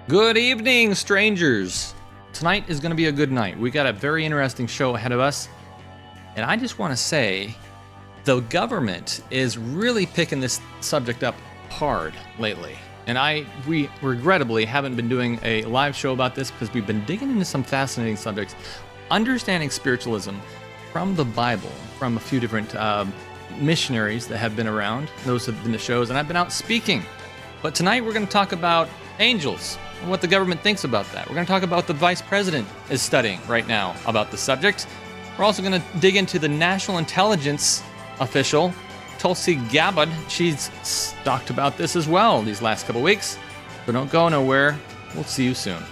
Good evening, strangers. Tonight is going to be a good night. We got a very interesting show ahead of us. And I just want to say, the government is really picking this subject up hard lately. And we regrettably haven't been doing a live show about this because we've been digging into some fascinating subjects, understanding spiritualism from the Bible, from a few different missionaries that have been around. Those have been the shows, and I've been out speaking. But tonight we're going to talk about angels and what the government thinks about that. We're going to talk about what the Vice President is studying right now about the subject. We're also going to dig into the National Intelligence official, Tulsi Gabbard. She's talked about this as well these last couple weeks. So don't go nowhere. We'll see you soon.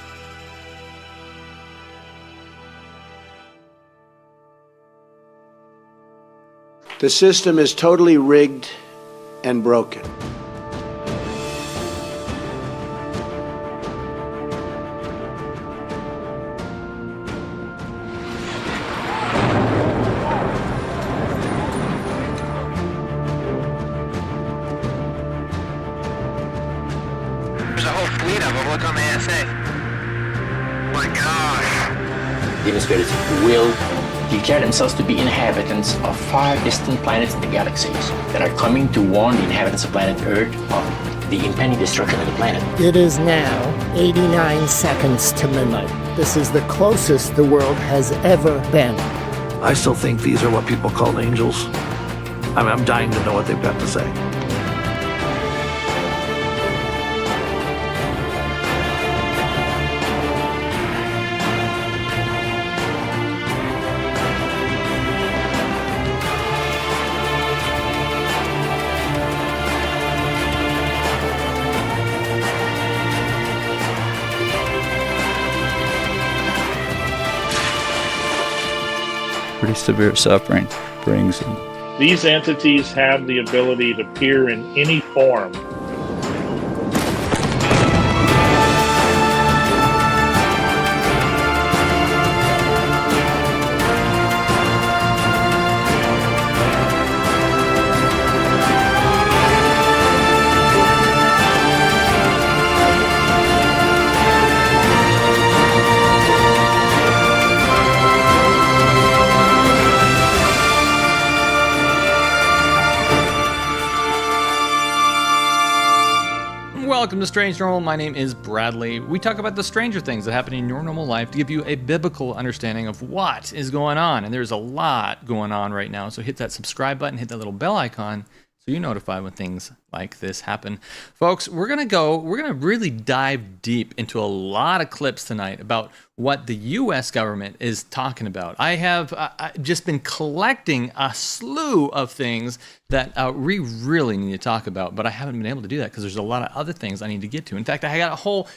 The system is totally rigged and broken. There's a whole fleet of them. Look on the ASA. My gosh. The Demonstrators will declare themselves to be inhabitants of 5 distant planets in the galaxies that are coming to warn the inhabitants of planet Earth of the impending destruction of the planet. It is now 89 seconds to midnight. This is the closest the world has ever been. I still think these are what people call angels. I'm dying to know what they've got to say. Pretty severe suffering brings them. These entities have the ability to appear in any form. Welcome to Strange Normal. My name is Bradley. We talk about the stranger things that happen in your normal life to give you a biblical understanding of what is going on. And there's a lot going on right now. So hit that subscribe button, hit that little bell icon so you're notified when things like this happen. Folks, we're going to really dive deep into a lot of clips tonight about what the U.S. government is talking about. I have just been collecting a slew of things that we really need to talk about, but I haven't been able to do that because there's a lot of other things I need to get to. In fact, I got a whole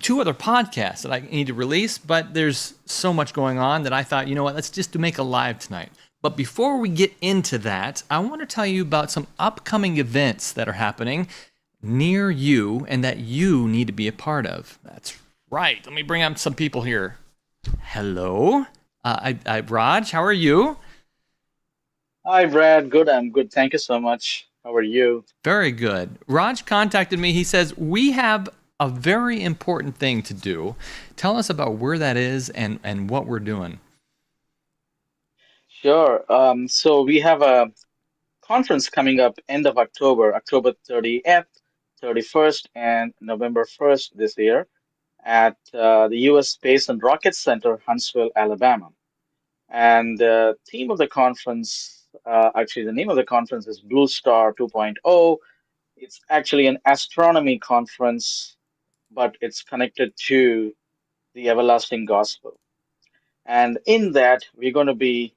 2 other podcasts that I need to release, but there's so much going on that I thought, you know what, let's just make a live tonight. But before we get into that, I want to tell you about some upcoming events that are happening near you and that you need to be a part of. That's right. Let me bring up some people here. Hello. Raj, how are you? Hi, Brad. Good. I'm good. Thank you so much. How are you? Very good. Raj contacted me. He says, we have a very important thing to do. Tell us about where that is and what we're doing. Sure. So we have a conference coming up end of October, October 30th, 31st, and November 1st this year at the U.S. Space and Rocket Center, Huntsville, Alabama. And the theme of the conference, the name of the conference is Blue Star 2.0. It's actually an astronomy conference, but it's connected to the everlasting gospel. And in that, we're going to be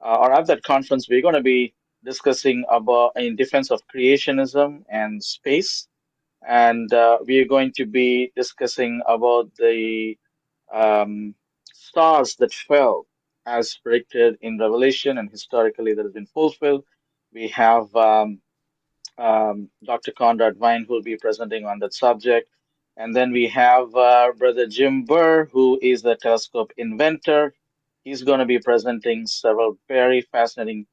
at that conference, we're going to be discussing about in defense of creationism and space. And we are going to be discussing about the stars that fell as predicted in Revelation and historically that has been fulfilled. We have Dr. Conrad Vine, who will be presenting on that subject. And then we have Brother Jim Burr, who is the telescope inventor. He's going to be presenting several very fascinating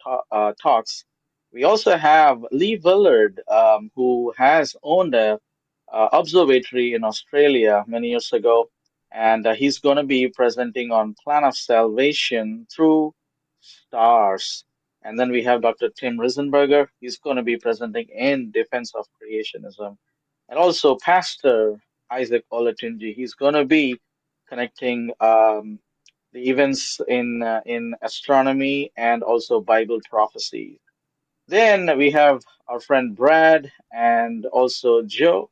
talks. We also have Lee Willard, who has owned a observatory in Australia many years ago, and he's going to be presenting on plan of salvation through stars. And then we have Dr. Tim Risenberger. He's going to be presenting in defense of creationism. And also Pastor Isaac Olatunji. He's going to be connecting the events in astronomy and also Bible prophecy. Then we have our friend Brad and also Joe,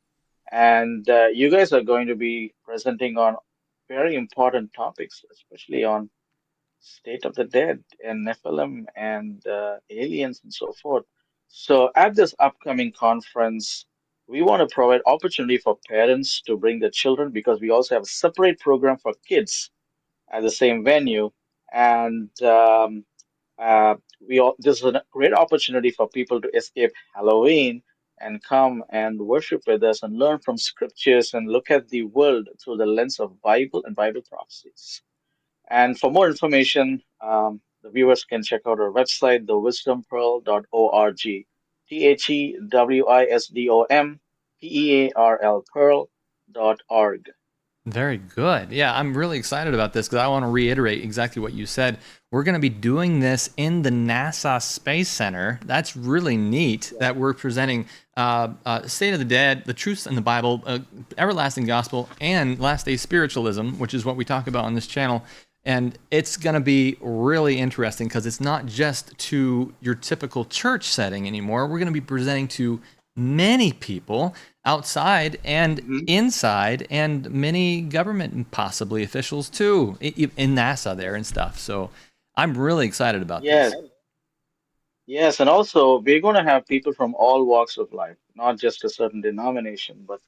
and you guys are going to be presenting on very important topics, especially on state of the dead and Nephilim and aliens and so forth. So at this upcoming conference, we want to provide opportunity for parents to bring their children because we also have a separate program for kids at the same venue. And this is a great opportunity for people to escape Halloween and come and worship with us and learn from scriptures and look at the world through the lens of Bible and Bible prophecies. And for more information, the viewers can check out our website, thewisdompearl.org. TheWisdomPearl Pearl.org. Very good. Yeah, I'm really excited about this because I want to reiterate exactly what you said. We're going to be doing this in the NASA Space Center. That's really neat that we're presenting State of the Dead, the truths in the Bible, everlasting gospel, and last day spiritualism, which is what we talk about on this channel. And it's going to be really interesting because it's not just to your typical church setting anymore. We're going to be presenting to many people outside and inside, and many government and possibly officials too, in NASA there and stuff. So I'm really excited about this. Yes, and also we're going to have people from all walks of life, not just a certain denomination, but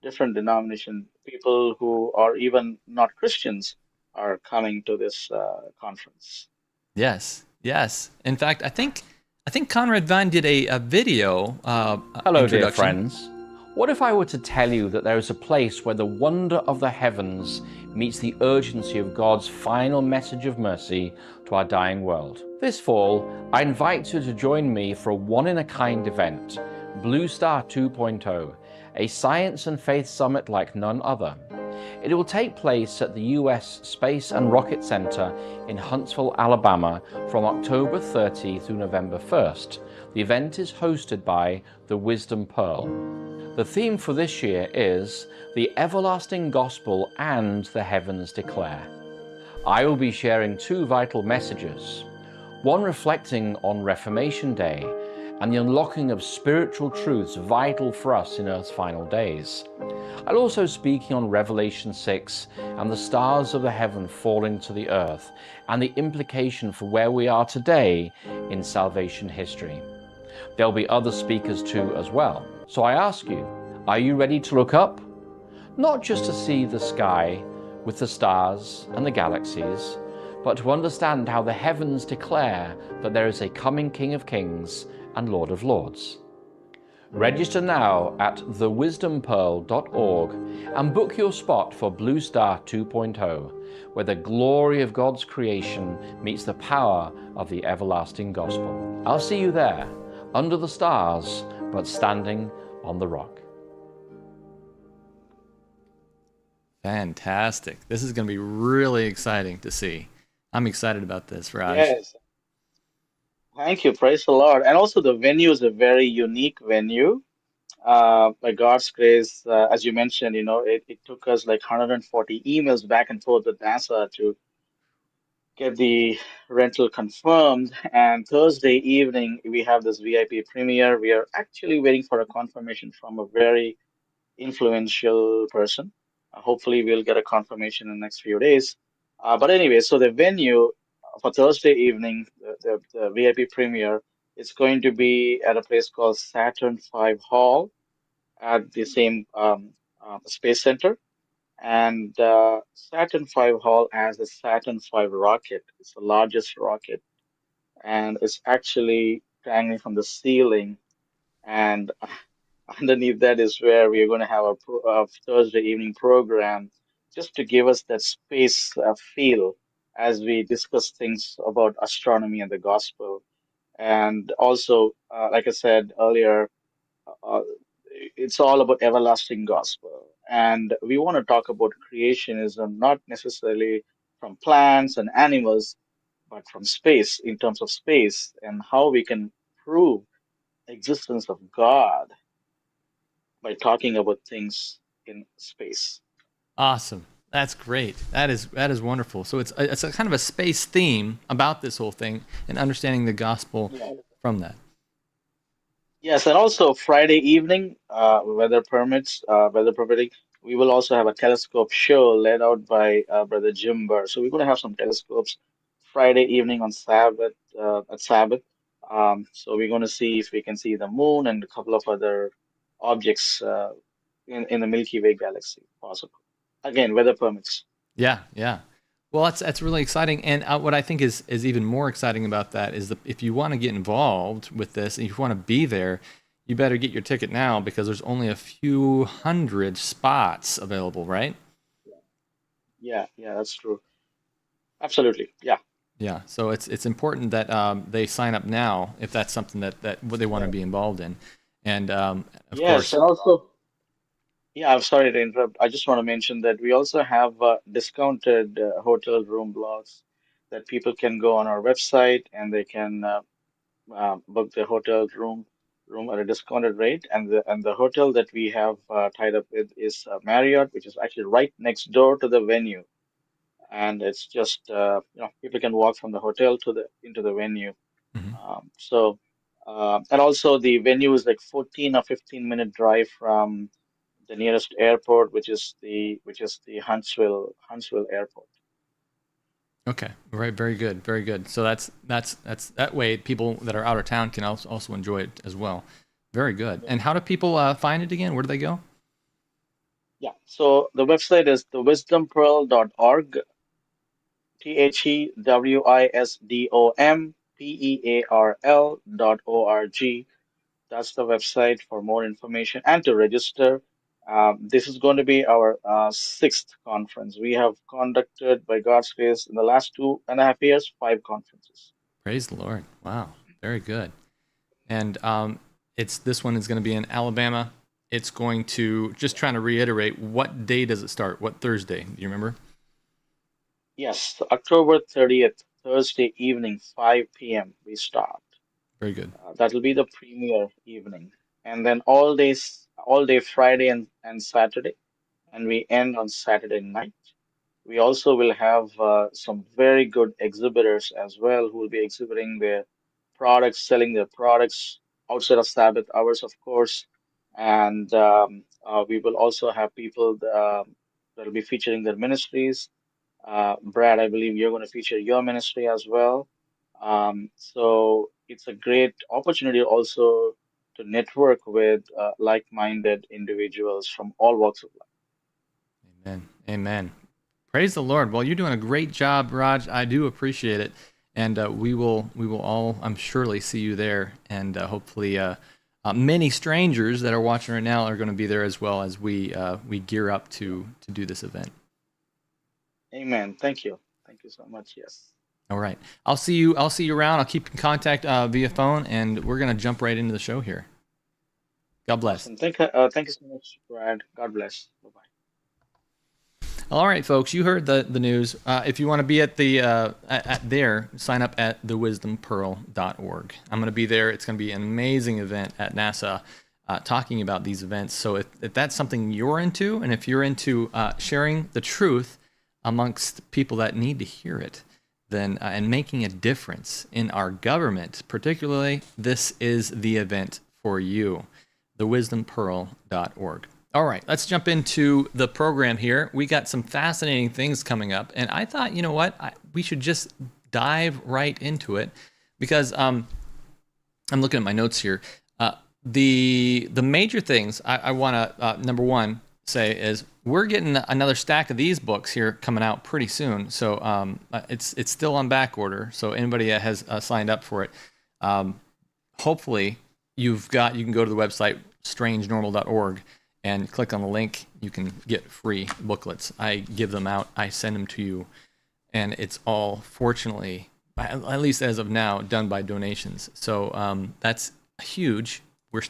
different denomination. People who are even not Christians are coming to this conference. Yes, yes. In fact, I think Conrad Vine did a video Hello, dear friends. What if I were to tell you that there is a place where the wonder of the heavens meets the urgency of God's final message of mercy to our dying world? This fall, I invite you to join me for a one-in-a-kind event, Blue Star 2.0, a science and faith summit like none other. It will take place at the U.S. Space and Rocket Center in Huntsville, Alabama from October 30 through November 1st. The event is hosted by The Wisdom Pearl. The theme for this year is The Everlasting Gospel and the Heavens Declare. I will be sharing two vital messages, one reflecting on Reformation Day and the unlocking of spiritual truths vital for us in Earth's final days. I'll also speaking on Revelation 6 and the stars of the heaven falling to the earth and the implication for where we are today in salvation history. There'll be other speakers too as well. So I ask you, are you ready to look up? Not just to see the sky with the stars and the galaxies, but to understand how the heavens declare that there is a coming King of Kings and Lord of Lords. Register now at thewisdompearl.org and book your spot for Blue Star 2.0, where the glory of God's creation meets the power of the everlasting gospel. I'll see you there, under the stars, but standing on the rock. Fantastic. This is going to be really exciting to see. I'm excited about this, Raj. Yes. Thank you. Praise the Lord. And also the venue is a very unique venue. By God's grace, as you mentioned, it took us like 140 emails back and forth with NASA to get the rental confirmed. And Thursday evening, we have this VIP premiere. We are actually waiting for a confirmation from a very influential person. Hopefully, we'll get a confirmation in the next few days. But anyway, so the venue for Thursday evening, the VIP premiere, it's going to be at a place called Saturn V Hall at the same Space Center. And Saturn V Hall has a Saturn V rocket. It's the largest rocket. And it's actually hanging from the ceiling. And underneath that is where we're going to have a Thursday evening program just to give us that space feel as we discuss things about astronomy and the gospel. And also, like I said earlier, it's all about everlasting gospel. And we want to talk about creationism, not necessarily from plants and animals, but from space, in terms of space, and how we can prove existence of God by talking about things in space. Awesome. That's great. That is wonderful. So it's a kind of a space theme about this whole thing and understanding the gospel from that. Yes, and also Friday evening, weather permitting, we will also have a telescope show led out by Brother Jim Burr. So we're going to have some telescopes Friday evening on Sabbath, at Sabbath. So we're going to see if we can see the moon and a couple of other objects in the Milky Way galaxy, possible. Again, weather permits. Yeah, yeah. Well, that's really exciting. And what I think is even more exciting about that is that if you want to get involved with this and if you want to be there, you better get your ticket now because there's only a few hundred spots available, right? Yeah, that's true. Absolutely, yeah. Yeah, so it's important that they sign up now if that's something that what they want to be involved in. And of course, and also, yeah, I'm sorry to interrupt. I just want to mention that we also have discounted hotel room blocks that people can go on our website and they can book the hotel room at a discounted rate. And the hotel that we have tied up with is Marriott, which is actually right next door to the venue. And it's just people can walk from the hotel into the venue. And also the venue is like 14 or 15-minute drive from the nearest airport, which is the Huntsville Airport. Okay, right, very good, very good. So that's that way people that are out of town can also enjoy it as well. Very good. And how do people find it again? Where do they go? Yeah, so the website is thewisdompearl.org, thewisdompearl.org. That's the website for more information and to register. This is going to be our sixth conference. We have conducted, by God's grace, in the last 2.5 years, 5 conferences. Praise the Lord! Wow, very good. And this one is going to be in Alabama. It's going to, just trying to reiterate, what day does it start? What Thursday? Do you remember? Yes, October 30th, Thursday evening, 5 p.m. we start. Very good. That will be the premiere evening. And then all day Friday and Saturday. And we end on Saturday night. We also will have some very good exhibitors as well who will be exhibiting their products, selling their products outside of Sabbath hours, of course. And we will also have people that will be featuring their ministries. Brad, I believe you're going to feature your ministry as well. So it's a great opportunity also to network with like-minded individuals from all walks of life. Amen. Amen. Praise the Lord. Well, you're doing a great job, Raj. I do appreciate it. And we will all, I'm surely, see you there. And hopefully many strangers that are watching right now are going to be there as well as we gear up to do this event. Amen. Thank you. Thank you so much. Yes. All right. I'll see you around. I'll keep in contact via phone, and we're going to jump right into the show here. God bless. Awesome. Thank you so much, Brad. God bless. Bye-bye. All right, folks, you heard the news. If you want to be at there, sign up at thewisdompearl.org. I'm going to be there. It's going to be an amazing event at NASA talking about these events. So if that's something you're into, and if you're into sharing the truth amongst people that need to hear it, then and making a difference in our government, particularly, this is the event for you, thewisdompearl.org. All right, let's jump into the program here. We got some fascinating things coming up, and I thought, you know what, we should just dive right into it because I'm looking at my notes here. The major things I want to number one say is we're getting another stack of these books here coming out pretty soon. So it's still on back order. So anybody that has signed up for it, hopefully you can go to the website strangenormal.org and click on the link. You can get free booklets. I give them out. I send them to you, and it's all, fortunately, at least as of now, done by donations. So that's huge we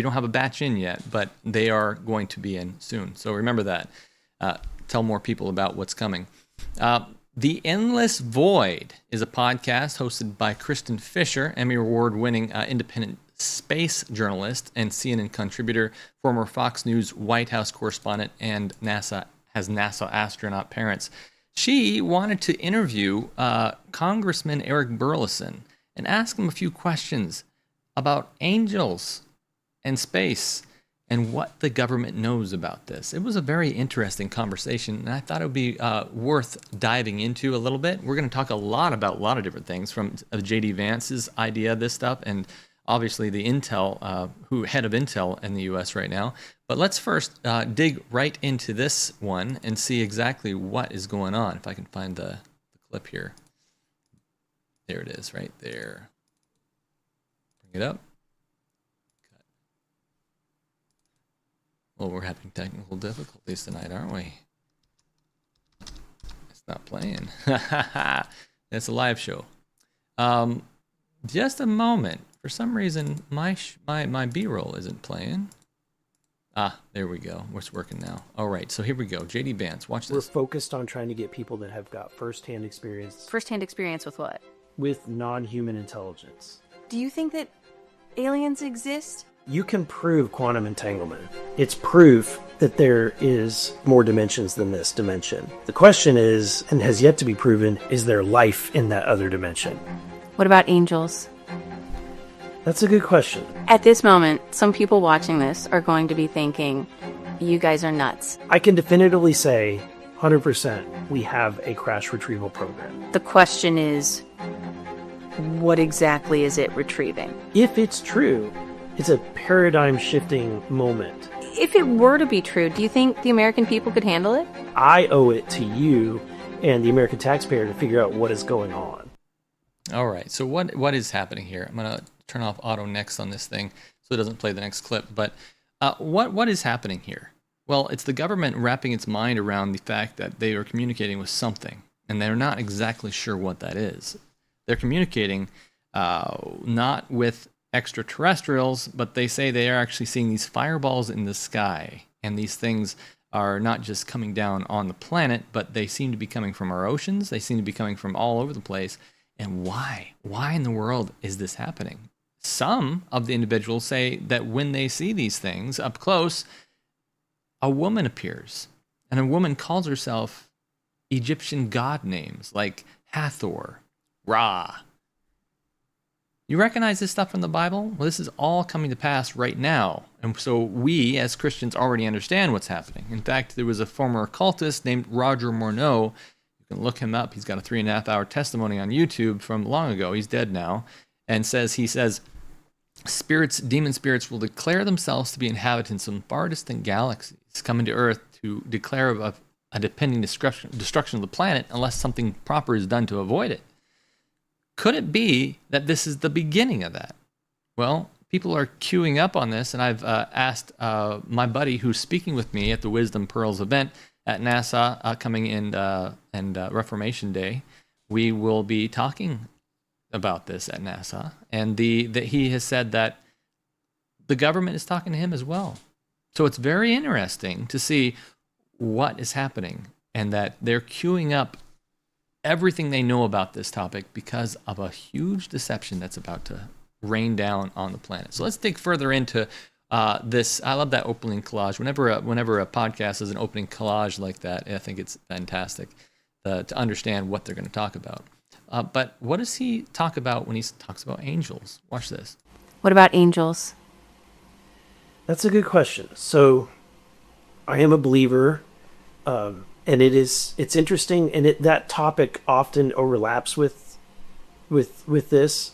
don't have a batch in yet, but they are going to be in soon. So remember that. Tell more people about what's coming. The Endless Void is a podcast hosted by Kristin Fisher, Emmy Award-winning independent space journalist and CNN contributor, former Fox News White House correspondent, and NASA astronaut parents. She wanted to interview Congressman Eric Burlison and ask him a few questions about angels and space and what the government knows about this. It was a very interesting conversation, and I thought it would be worth diving into a little bit. We're going to talk a lot about a lot of different things, from JD Vance's idea of this stuff, and obviously the Intel, head of Intel in the U.S. right now. But let's first dig right into this one and see exactly what is going on. If I can find the clip here. There it is, right there. Bring it up. Well, we're having technical difficulties tonight, aren't we? It's not playing. It's a live show. Just a moment. For some reason, my B-roll isn't playing. There we go. It's working now. All right, so here we go. JD Vance, watch this. We're focused on trying to get people that have got first-hand experience. First-hand experience with what? With non-human intelligence. Do you think that aliens exist? You can prove quantum entanglement. It's proof that there is more dimensions than this dimension. The question is, and has yet to be proven, is there life in that other dimension? What about angels? That's a good question. At this moment, some people watching this are going to be thinking, you guys are nuts. I can definitively say, 100%, we have a crash retrieval program. The question is, what exactly is it retrieving? If it's true, it's a paradigm-shifting moment. If it were to be true, do you think the American people could handle it? I owe it to you and the American taxpayer to figure out what is going on. All right, so what is happening here? I'm going to turn off auto next on this thing so it doesn't play the next clip. But what is happening here? Well, it's the government wrapping its mind around the fact that they are communicating with something, and they're not exactly sure what that is. They're communicating not with extraterrestrials, but they say they are actually seeing these fireballs in the sky, and these things are not just coming down on the planet, but they seem to be coming from our oceans. They seem to be coming from all over the place. And why? Why in the world is this happening? Some of the individuals say that when they see these things up close, a woman appears, and a woman calls herself Egyptian god names like Hathor, Ra. You recognize this stuff from the Bible? Well, this is all coming to pass right now. And so we, as Christians, already understand what's happening. In fact, there was a former occultist named Roger Morneau. You can look him up. He's got a 3.5-hour testimony on YouTube from long ago. He's dead now. And he says, demon spirits will declare themselves to be inhabitants of far distant galaxies, coming to Earth to declare of a depending destruction of the planet unless something proper is done to avoid it. Could it be that this is the beginning of that? Well, people are queuing up on this, and I've asked my buddy who's speaking with me at the Wisdom Pearls event at NASA coming in and Reformation Day. We will be talking about this at NASA, and that he has said that the government is talking to him as well. So it's very interesting to see what is happening, and that they're queuing up everything they know about this topic because of a huge deception that's about to rain down on the planet. So let's dig further into this. I love that opening collage. Whenever a podcast has an opening collage like that, I think it's fantastic to understand what they're going to talk about. But what does he talk about when he talks about angels? Watch this. What about angels? That's a good question. So I am a believer, and it's interesting, and that topic often overlaps with this,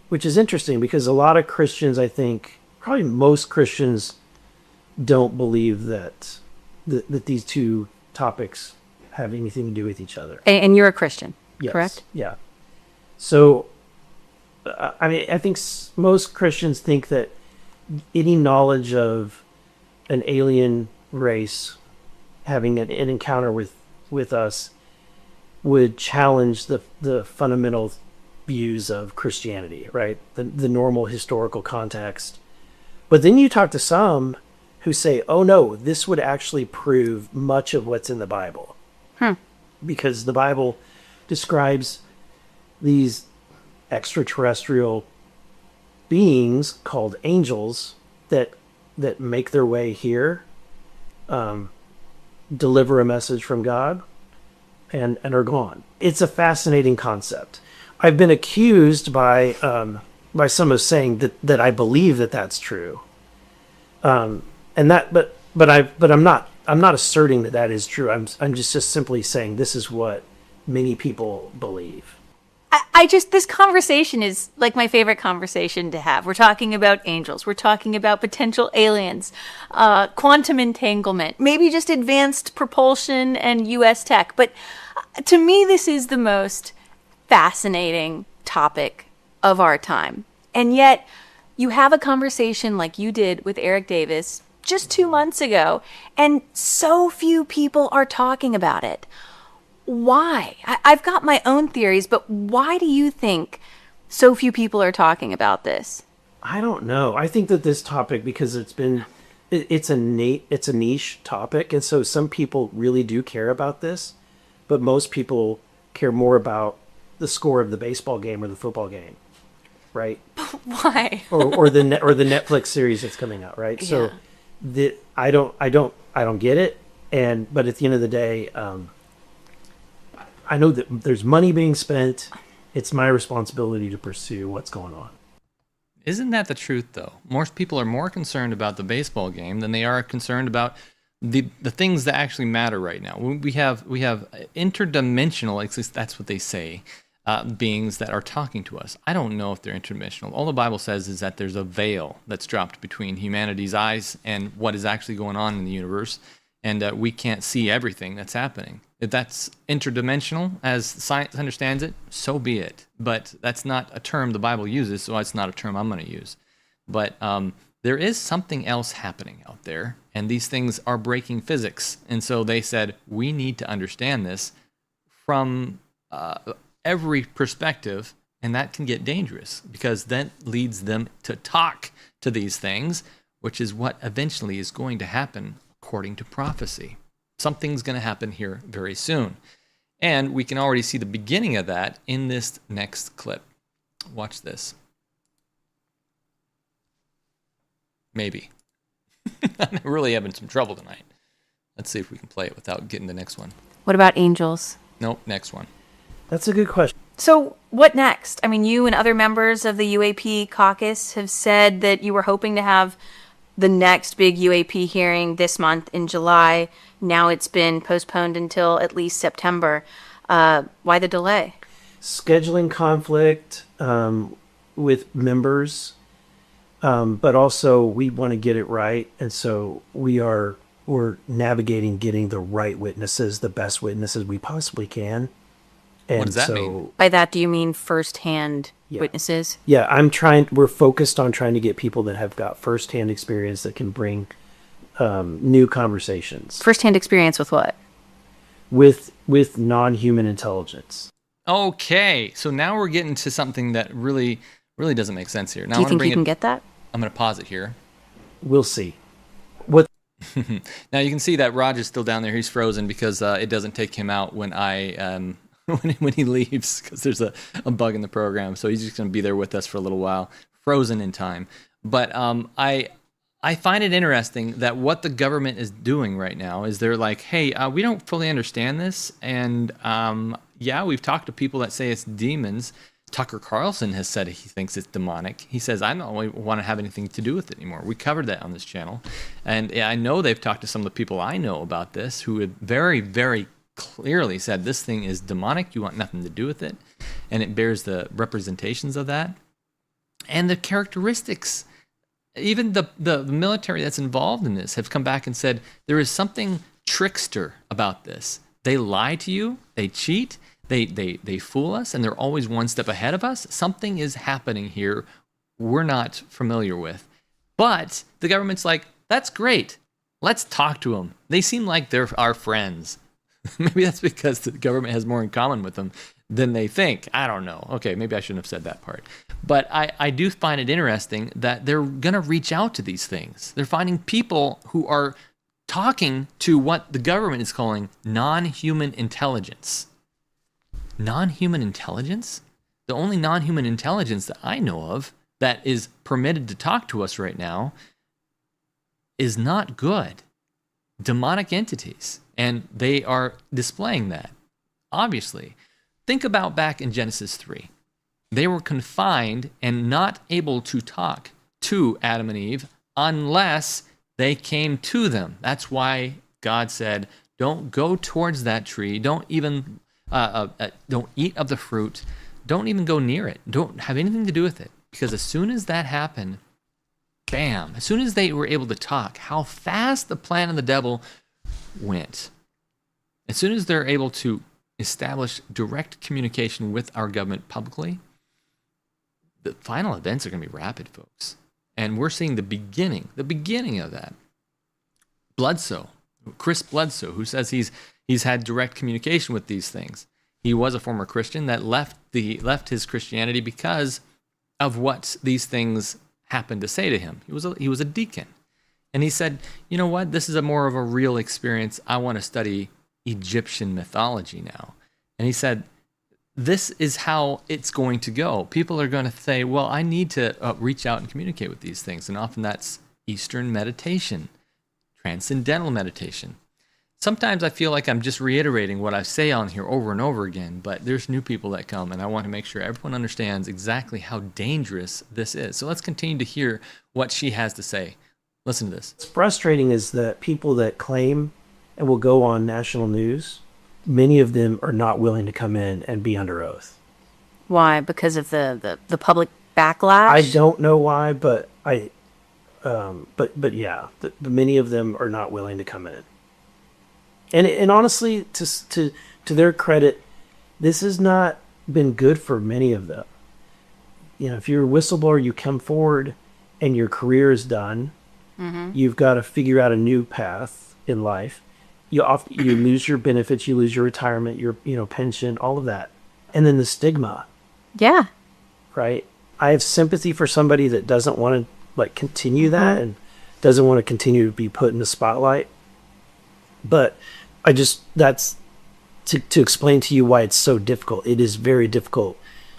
which is interesting because a lot of Christians, I think, probably most Christians, don't believe that these two topics have anything to do with each other. And you're a Christian, yes. Correct? Yeah. So, I mean, I think most Christians think that any knowledge of an alien race having an encounter with us would challenge the fundamental views of Christianity, right? The normal historical context. But then you talk to some who say, oh no, this would actually prove much of what's in the Bible. Because the Bible describes these extraterrestrial beings called angels that make their way here, deliver a message from God, and are gone. It's a fascinating concept. I've been accused by some of saying that I believe that that's true, but I'm not asserting that is true. I'm just simply saying this is what many people believe. This conversation is like my favorite conversation to have. We're talking about angels. We're talking about potential aliens, quantum entanglement, maybe just advanced propulsion and U.S. tech. But to me, this is the most fascinating topic of our time. And yet you have a conversation like you did with Eric Davis just 2 months ago, and so few people are talking about it. Why? I've got my own theories, but why do you think so few people are talking about this? I don't know. I think that this topic, because it's a niche topic, and so some people really do care about this, but most people care more about the score of the baseball game or the football game, right? Why? or the Netflix series that's coming out, right? Yeah. So I don't get it, but at the end of the day, I know that there's money being spent. It's my responsibility to pursue what's going on. Isn't that the truth, though? Most people are more concerned about the baseball game than they are concerned about the things that actually matter right now. We have interdimensional, at least that's what they say, beings that are talking to us. I don't know if they're interdimensional. All the Bible says is that there's a veil that's dropped between humanity's eyes and what is actually going on in the universe, and we can't see everything that's happening. If that's interdimensional, as science understands it, so be it. But that's not a term the Bible uses, so it's not a term I'm going to use. But there is something else happening out there, and these things are breaking physics. And so they said, we need to understand this from every perspective, and that can get dangerous, because that leads them to talk to these things, which is what eventually is going to happen according to prophecy. Something's going to happen here very soon. And we can already see the beginning of that in this next clip. Watch this. Maybe. I'm really having some trouble tonight. Let's see if we can play it without getting the next one. What about angels? Nope, next one. That's a good question. So what next? I mean, you and other members of the UAP caucus have said that you were hoping to have the next big UAP hearing this month in July. Now it's been postponed until at least September. Why the delay? Scheduling conflict with members, but also we want to get it right, and so we're navigating getting the right witnesses, the best witnesses we possibly can. And what does that mean? By that, do you mean firsthand witnesses? Yeah, we're focused on trying to get people that have got firsthand experience that can bring new conversations. Firsthand experience with what? With non-human intelligence. Okay, so now we're getting to something that really doesn't make sense here. Now, do you think you can get that? I'm going to pause it here. We'll see. Now you can see that Roger's still down there. He's frozen because it doesn't take him out when when he leaves, because there's a bug in the program. So he's just going to be there with us for a little while, frozen in time. But I find it interesting that what the government is doing right now is they're like, hey, we don't fully understand this. And we've talked to people that say it's demons. Tucker Carlson has said he thinks it's demonic. He says, I don't want to have anything to do with it anymore. We covered that on this channel. And I know they've talked to some of the people I know about this who have very, very clearly said this thing is demonic. You want nothing to do with it. And it bears the representations of that. And the characteristics, even the military that's involved in this have come back and said there is something trickster about this. They lie to you. They cheat. They fool us, and they're always one step ahead of us. Something is happening here we're not familiar with. But the government's like, that's great. Let's talk to them. They seem like they're our friends. Maybe that's because the government has more in common with them than they think. I don't know. Okay, maybe I shouldn't have said that part. But I do find it interesting that they're going to reach out to these things. They're finding people who are talking to what the government is calling non-human intelligence. Non-human intelligence? The only non-human intelligence that I know of that is permitted to talk to us right now is not good. Demonic entities. And they are displaying that, obviously. Think about back in Genesis 3. They were confined and not able to talk to Adam and Eve unless they came to them. That's why God said, don't go towards that tree. Don't even, don't eat of the fruit. Don't even go near it. Don't have anything to do with it. Because as soon as that happened, bam, as soon as they were able to talk, how fast the plan of the devil went. As soon as they're able to establish direct communication with our government publicly, the final events are going to be rapid, folks. And we're seeing the beginning of that. Chris Bledsoe, who says he's had direct communication with these things. He was a former Christian that left his Christianity because of what these things happened to say to him. He was a deacon. And he said, you know what, this is a more of a real experience. I want to study Egyptian mythology now. And he said, this is how it's going to go. People are going to say, well, I need to reach out and communicate with these things. And often that's Eastern meditation, transcendental meditation. Sometimes I feel like I'm just reiterating what I say on here over and over again, but there's new people that come, and I want to make sure everyone understands exactly how dangerous this is. So let's continue to hear what she has to say. Listen to this. What's frustrating is that people that claim and will go on national news, many of them are not willing to come in and be under oath. Why? Because of the public backlash? I don't know why, but yeah, many of them are not willing to come in. And honestly, to their credit, this has not been good for many of them. You know, if you're a whistleblower, you come forward and your career is done. Mm-hmm. You've got to figure out a new path in life. You lose your benefits, you lose your retirement, your pension, all of that, and then the stigma. Yeah. Right. I have sympathy for somebody that doesn't want to continue that and doesn't want to continue to be put in the spotlight. But that's to explain to you why it's so difficult. It is very difficult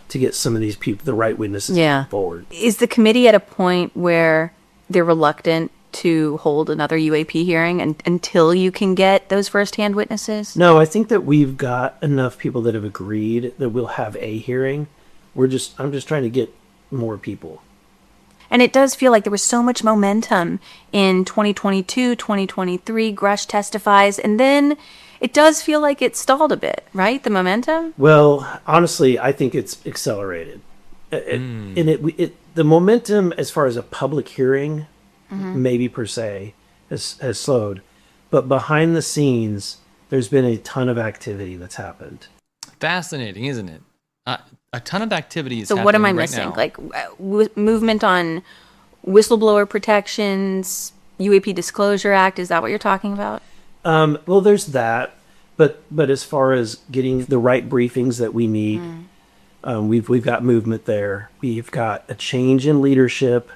to get some of these people, the right witnesses, forward. Is the committee at a point where they're reluctant to hold another UAP hearing until you can get those firsthand witnesses? No, I think that we've got enough people that have agreed that we'll have a hearing. I'm just trying to get more people. And it does feel like there was so much momentum in 2022, 2023, Grush testifies, and then it does feel like it stalled a bit, right? The momentum? Well, honestly, I think it's accelerated. The momentum as far as a public hearing, maybe per se, has slowed. But behind the scenes, there's been a ton of activity that's happened. Fascinating, isn't it? A ton of activity is happening. So what am I missing? Now. Like movement on whistleblower protections, UAP Disclosure Act. Is that what you're talking about? Well, there's that. But as far as getting the right briefings that we need, we've got movement there. We've got a change in leadership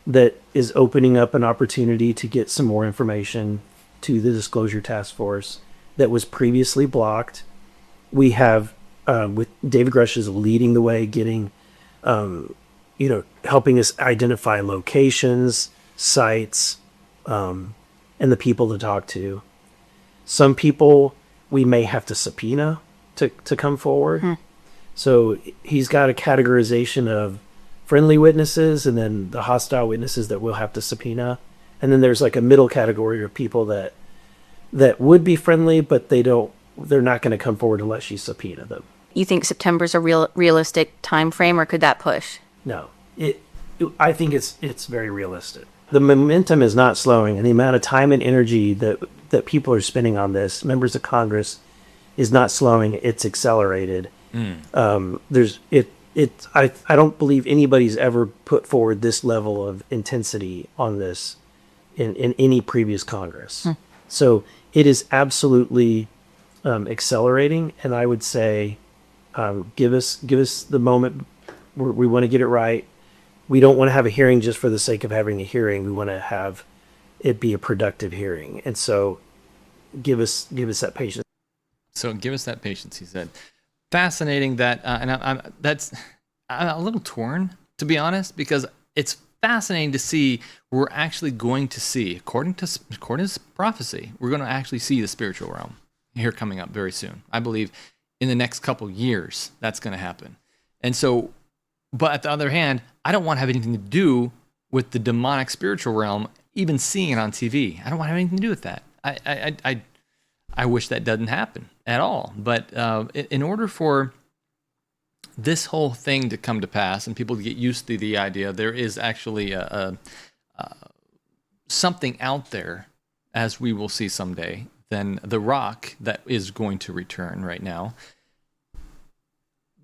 that is opening up an opportunity to get some more information to the Disclosure Task Force that was previously blocked. We have, with David Grush is leading the way, getting, helping us identify locations, sites, and the people to talk to. Some people we may have to subpoena to come forward. So he's got a categorization of friendly witnesses and then the hostile witnesses that we'll have to subpoena. And then there's like a middle category of people that would be friendly, but they're not going to come forward unless you subpoena them. You think September's a realistic time frame, or could that push? No, I think it's very realistic. The momentum is not slowing, and the amount of time and energy that people are spending on this, members of Congress, is not slowing. It's accelerated. I don't believe anybody's ever put forward this level of intensity on this in any previous Congress. So it is absolutely accelerating, and I would say Give us the moment. We want to get it right. We don't want to have a hearing just for the sake of having a hearing. We want to have it be a productive hearing. And so give us that patience. So give us that patience, he said. Fascinating that, and I'm a little torn, to be honest, because it's fascinating to see we're actually going to see, according to prophecy, we're going to actually see the spiritual realm here coming up very soon. I believe in the next couple years that's going to happen. And so, but at the other hand, I don't want to have anything to do with the demonic spiritual realm, even seeing it on TV. I don't want to have anything to do with that. I wish that doesn't happen at all. But in order for this whole thing to come to pass and people to get used to the idea, there is actually something out there, as we will see someday, than the rock that is going to return right now.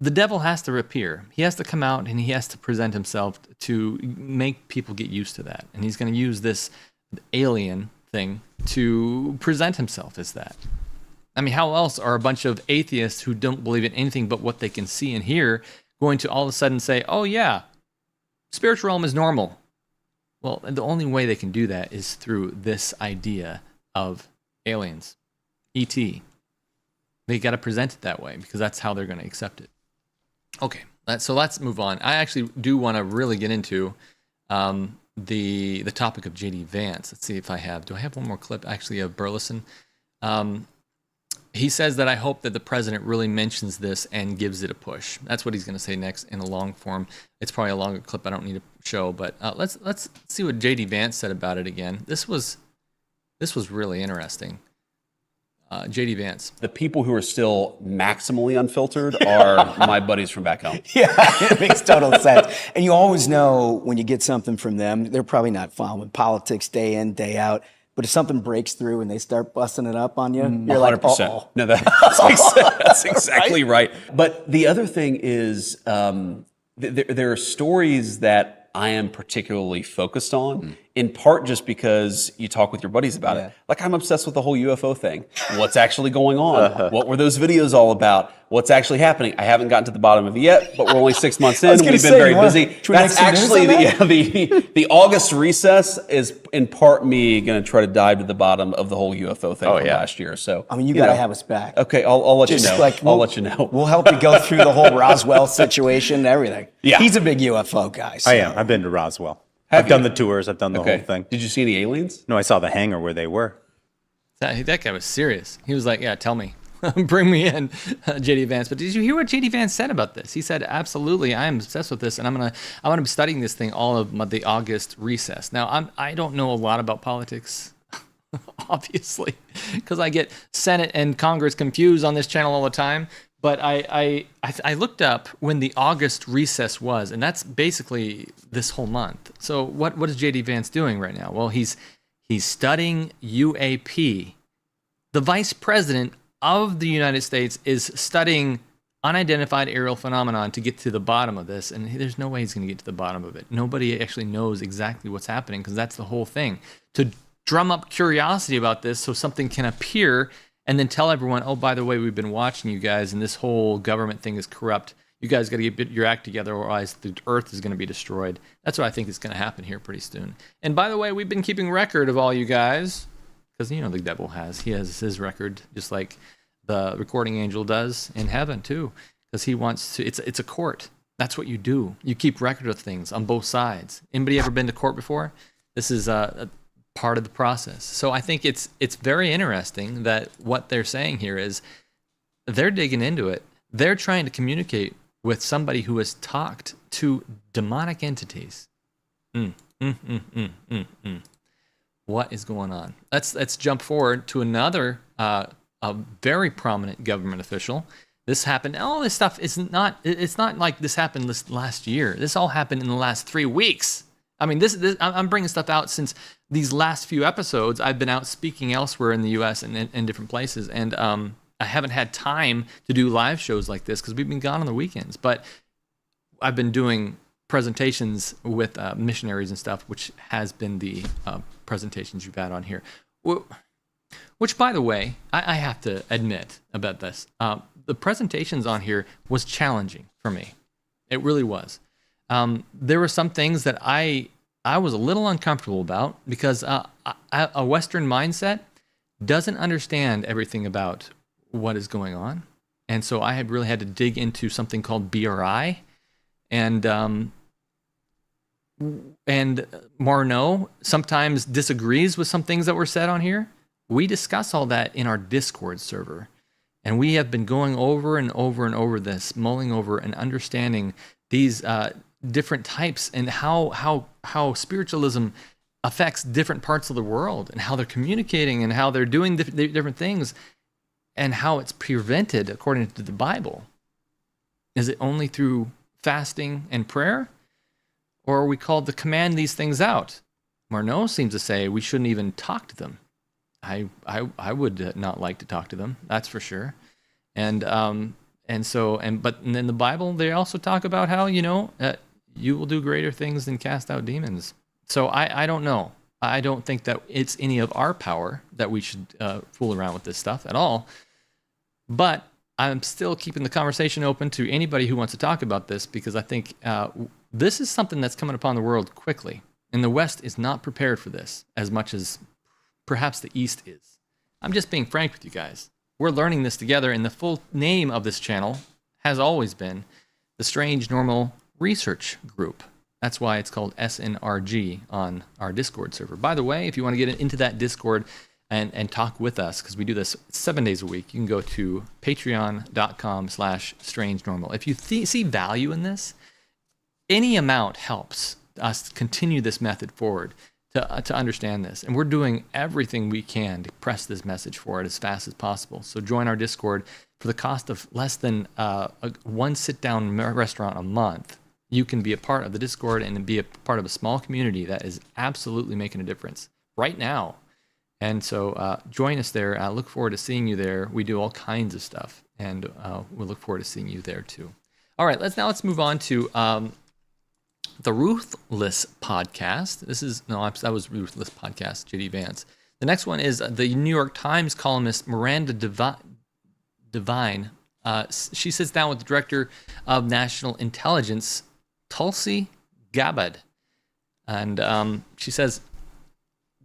The devil has to appear. He has to come out and he has to present himself to make people get used to that. And he's going to use this alien thing to present himself as that. I mean, how else are a bunch of atheists who don't believe in anything but what they can see and hear going to all of a sudden say, oh yeah, spiritual realm is normal? Well, the only way they can do that is through this idea of aliens, E.T. They got to present it that way because that's how they're going to accept it. Okay, so let's move on. I actually do want to really get into the topic of JD Vance. Let's see if I have. Do I have one more clip actually of Burlison? He says that I hope that the president really mentions this and gives it a push. That's what he's going to say next in a long form. It's probably a longer clip I don't need to show, but let's see what JD Vance said about it again. This was really interesting. JD Vance. The people who are still maximally unfiltered are my buddies from back home. Yeah, it makes total sense. And you always know when you get something from them, they're probably not following politics day in, day out. But if something breaks through and they start busting it up on you, you're 100%. Like, uh-oh. No, that's exactly right. But the other thing is there are stories that I am particularly focused on, in part just because you talk with your buddies about it. Like, I'm obsessed with the whole UFO thing. What's actually going on? What were those videos all about? What's actually happening? I haven't gotten to the bottom of it yet, but we're only 6 months in. We've been very busy. That's actually the August recess is in part me going to try to dive to the bottom of the whole UFO thing from last year. So I mean, you got to have us back. Okay, I'll let you know. I'll let you know. We'll help you go through the whole Roswell situation and everything. Yeah, he's a big UFO guy. So. I am. I've been to Roswell. I've done the tours. I've done the whole thing. Did you see any aliens? No, I saw the hangar where they were. That guy was serious. He was like, yeah, tell me. Bring me in, JD Vance. But did you hear what JD Vance said about this? He said, absolutely, I am obsessed with this, and I'm gonna be studying this thing all of the August recess. Now, I don't know a lot about politics, obviously, because I get Senate and Congress confused on this channel all the time. But I looked up when the August recess was, and that's basically this whole month. So what is JD Vance doing right now? Well, he's studying UAP. The Vice President of the United States is studying unidentified aerial phenomenon to get to the bottom of this, and there's no way he's going to get to the bottom of it. Nobody actually knows exactly what's happening, because that's the whole thing. To drum up curiosity about this so something can appear and then tell everyone, oh, by the way, we've been watching you guys, and this whole government thing is corrupt. You guys got to get your act together, or otherwise the earth is going to be destroyed. That's what I think is going to happen here pretty soon. And by the way, we've been keeping record of all you guys, because you know the devil has. He has his record, just like the recording angel does in heaven too, because he wants to. It's a court. That's what you do. You keep record of things on both sides. Anybody ever been to court before? This is a part of the process. So I think it's very interesting that what they're saying here is they're digging into it. They're trying to communicate with somebody who has talked to demonic entities. What is going on? Let's jump forward to another a very prominent government official. This happened. All this stuff is not. It's not like this happened this last year. This all happened in the last 3 weeks. I mean, I'm bringing stuff out since these last few episodes. I've been out speaking elsewhere in the U.S. and in different places, and I haven't had time to do live shows like this because we've been gone on the weekends. But I've been doing presentations with missionaries and stuff, which has been the presentations you've had on here. Which, by the way, I have to admit about this. the presentations on here was challenging for me. It really was. There were some things that I was a little uncomfortable about because a Western mindset doesn't understand everything about what is going on. And so I had really had to dig into something called BRI. And Marno sometimes disagrees with some things that were said on here. We discuss all that in our Discord server. And we have been going over and over and over this, mulling over and understanding these different types and how spiritualism affects different parts of the world and how they're communicating and how they're doing different things and how it's prevented according to the Bible. Is it only through fasting and prayer? Or are we called to command these things out? Marno seems to say we shouldn't even talk to them. I would not like to talk to them, that's for sure. But in the Bible, they also talk about how, you will do greater things than cast out demons. So I don't know. I don't think that it's any of our power that we should fool around with this stuff at all. But I'm still keeping the conversation open to anybody who wants to talk about this because I think this is something that's coming upon the world quickly. And the West is not prepared for this as much as perhaps the East is. I'm just being frank with you guys. We're learning this together, and the full name of this channel has always been the Strange Normal Research Group. That's why it's called SNRG on our Discord server. By the way, if you want to get into that Discord and talk with us, because we do this 7 days a week, you can go to patreon.com/strangenormal. If you see value in this, any amount helps us continue this method forward to understand this. And we're doing everything we can to press this message forward as fast as possible. So join our Discord for the cost of less than one sit-down restaurant a month. You can be a part of the Discord and be a part of a small community that is absolutely making a difference right now. And so join us there. I look forward to seeing you there. We do all kinds of stuff, and we'll look forward to seeing you there too. All right, let's move on to the Ruthless podcast. That was Ruthless podcast, JD Vance. The next one is the New York Times columnist Miranda Devine. She sits down with the director of national intelligence, Tulsi Gabbard. And she says,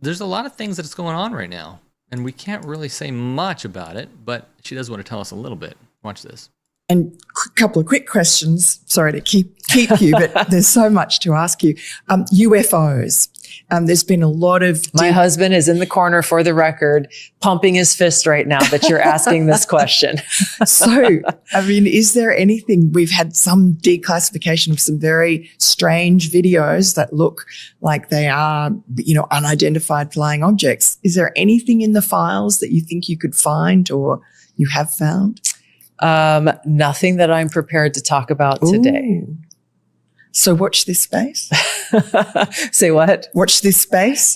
there's a lot of things that's going on right now, and we can't really say much about it, but she does want to tell us a little bit. Watch this. And a couple of quick questions. Sorry to keep you, but there's so much to ask you. UFOs. There's been a lot of... My husband is in the corner, for the record, pumping his fist right now that you're asking this question. So, is there anything... We've had some declassification of some very strange videos that look like they are, unidentified flying objects. Is there anything in the files that you think you could find or you have found? Nothing that I'm prepared to talk about today. So watch this space. Say what? Watch this space.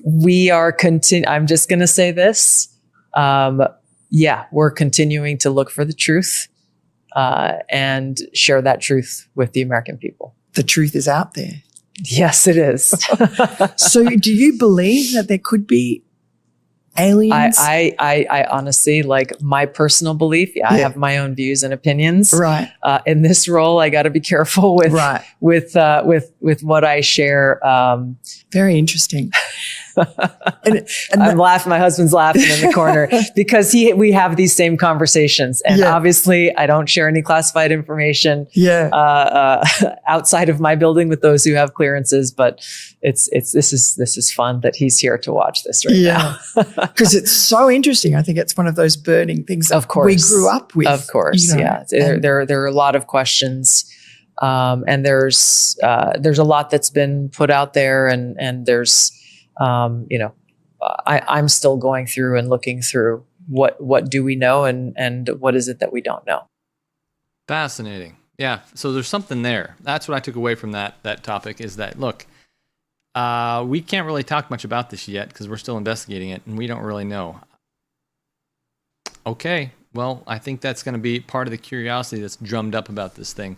We are I'm just going to say this. We're continuing to look for the truth and share that truth with the American people. The truth is out there. Yes, it is. So do you believe that there could be aliens? I honestly, like, my personal belief. I have my own views and opinions. Right. In this role, I got to be careful with what I share. Very interesting. I'm laughing. My husband's laughing in the corner because we have these same conversations, and obviously, I don't share any classified information. Outside of my building with those who have clearances. But this is fun that he's here to watch this right now. Because it's so interesting. I think it's one of those burning things that we grew up with. Of course, there are a lot of questions. And there's a lot that's been put out there, and there's, I'm still going through and looking through what do we know and what is it that we don't know. Fascinating. Yeah. So there's something there. That's what I took away from that topic is that, look, we can't really talk much about this yet because we're still investigating it and we don't really know. Okay. Well, I think that's going to be part of the curiosity that's drummed up about this thing.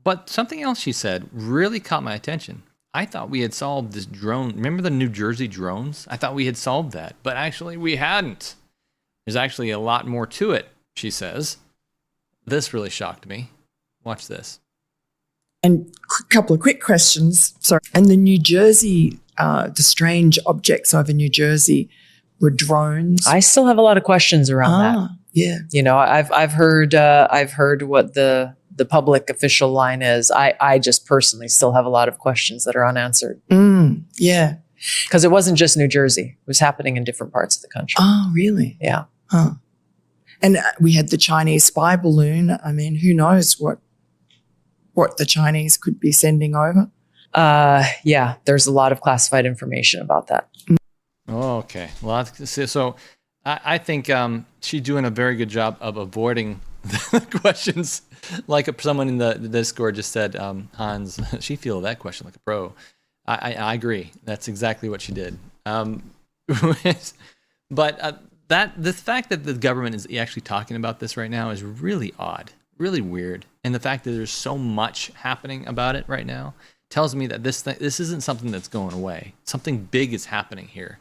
But something else she said really caught my attention. I thought we had solved this drone. Remember the New Jersey drones? I thought we had solved that, but actually we hadn't. There's actually a lot more to it. she says. This really shocked me. Watch this. And a couple of quick questions. Sorry. And the New Jersey, the strange objects over New Jersey were drones. I still have a lot of questions around that. Yeah. You know, I've heard what the public official line is. I just personally still have a lot of questions that are unanswered. Yeah. Because it wasn't just New Jersey. It was happening in different parts of the country. Oh, really? Yeah. Huh. And we had the Chinese spy balloon. I mean, who knows what the Chinese could be sending over? Yeah, there's a lot of classified information about that. Okay. Well, so I think she's doing a very good job of avoiding the questions. Like someone in the Discord just said, Hans, she fielded that question like a pro. I agree. That's exactly what she did. But the fact that the government is actually talking about this right now is really odd, really weird. And the fact that there's so much happening about it right now tells me that this isn't something that's going away. Something big is happening here.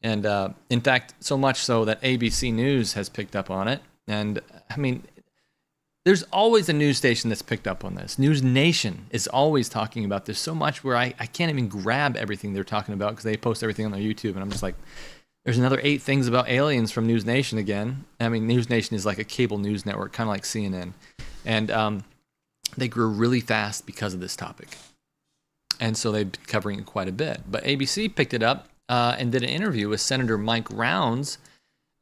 And in fact, so much so that ABC News has picked up on it. And I mean, there's always a news station that's picked up on this. News Nation is always talking about this so much where I can't even grab everything they're talking about because they post everything on their YouTube. And I'm just like, there's another 8 things about aliens from News Nation again. I mean, News Nation is like a cable news network, kind of like CNN. And they grew really fast because of this topic. And so they've been covering it quite a bit. But ABC picked it up and did an interview with Senator Mike Rounds.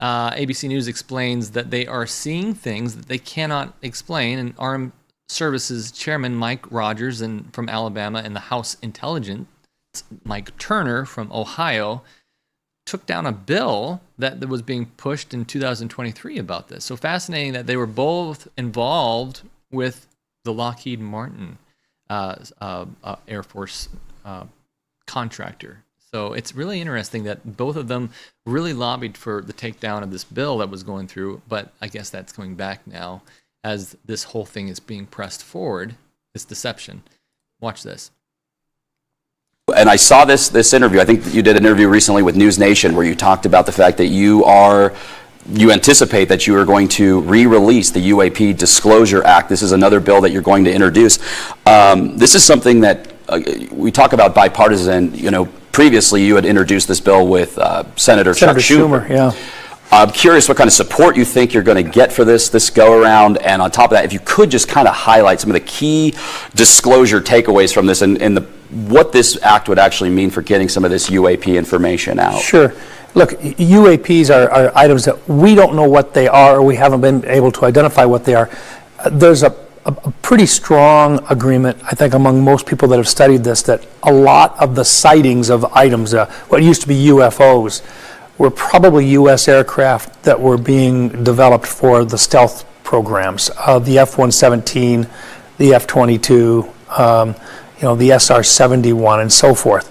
ABC News explains that they are seeing things that they cannot explain. And Armed Services Chairman Mike Rogers from Alabama and the House Intelligence Mike Turner from Ohio took down a bill that was being pushed in 2023 about this. So fascinating that they were both involved with the Lockheed Martin Air Force contractor. So it's really interesting that both of them really lobbied for the takedown of this bill that was going through, but I guess that's coming back now as this whole thing is being pressed forward, this deception. Watch this. And I saw this interview. I think that you did an interview recently with News Nation where you talked about the fact that you anticipate that you are going to re-release the UAP Disclosure Act. This is another bill that you're going to introduce. This is something that we talk about bipartisan. You know, previously you had introduced this bill with Senator Chuck Schumer. Yeah. I'm curious what kind of support you think you're going to get for this go around, and on top of that, if you could just kind of highlight some of the key disclosure takeaways from this and what this act would actually mean for getting some of this UAP information out. Sure. Look, UAPs are items that we don't know what they are, or we haven't been able to identify what they are. There's a pretty strong agreement, I think, among most people that have studied this, that a lot of the sightings of items, what used to be UFOs, were probably U.S. aircraft that were being developed for the stealth programs, the F-117, the F-22, the SR-71, and so forth.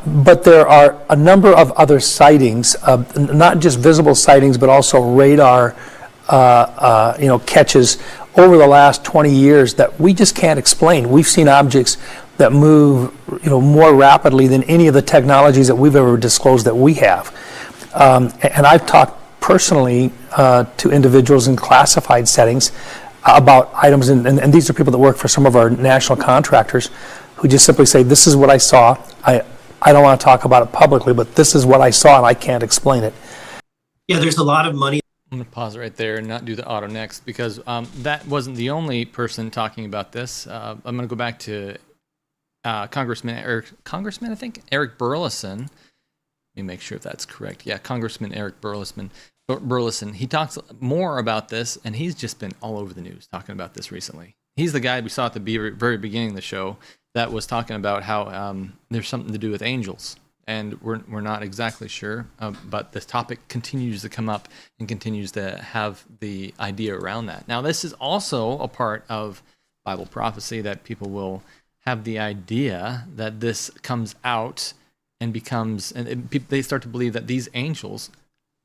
But there are a number of other sightings, not just visible sightings, but also radar, catches over the last 20 years that we just can't explain. We've seen objects that move, more rapidly than any of the technologies that we've ever disclosed that we have. And I've talked personally to individuals in classified settings about items, and these are people that work for some of our national contractors who just simply say, this is what I saw. I don't want to talk about it publicly, but this is what I saw and I can't explain it. Yeah, there's a lot of money. I'm going to pause right there and not do the auto next because that wasn't the only person talking about this. I'm going to go back to Congressman Eric Burlison. Let me make sure if that's correct. Yeah, Congressman Eric Burlison. He talks more about this, and he's just been all over the news talking about this recently. He's the guy we saw at the very beginning of the show that was talking about how there's something to do with angels, and we're not exactly sure, but this topic continues to come up and continues to have the idea around that. Now, this is also a part of Bible prophecy that people will have the idea that this comes out and becomes, and they start to believe that these angels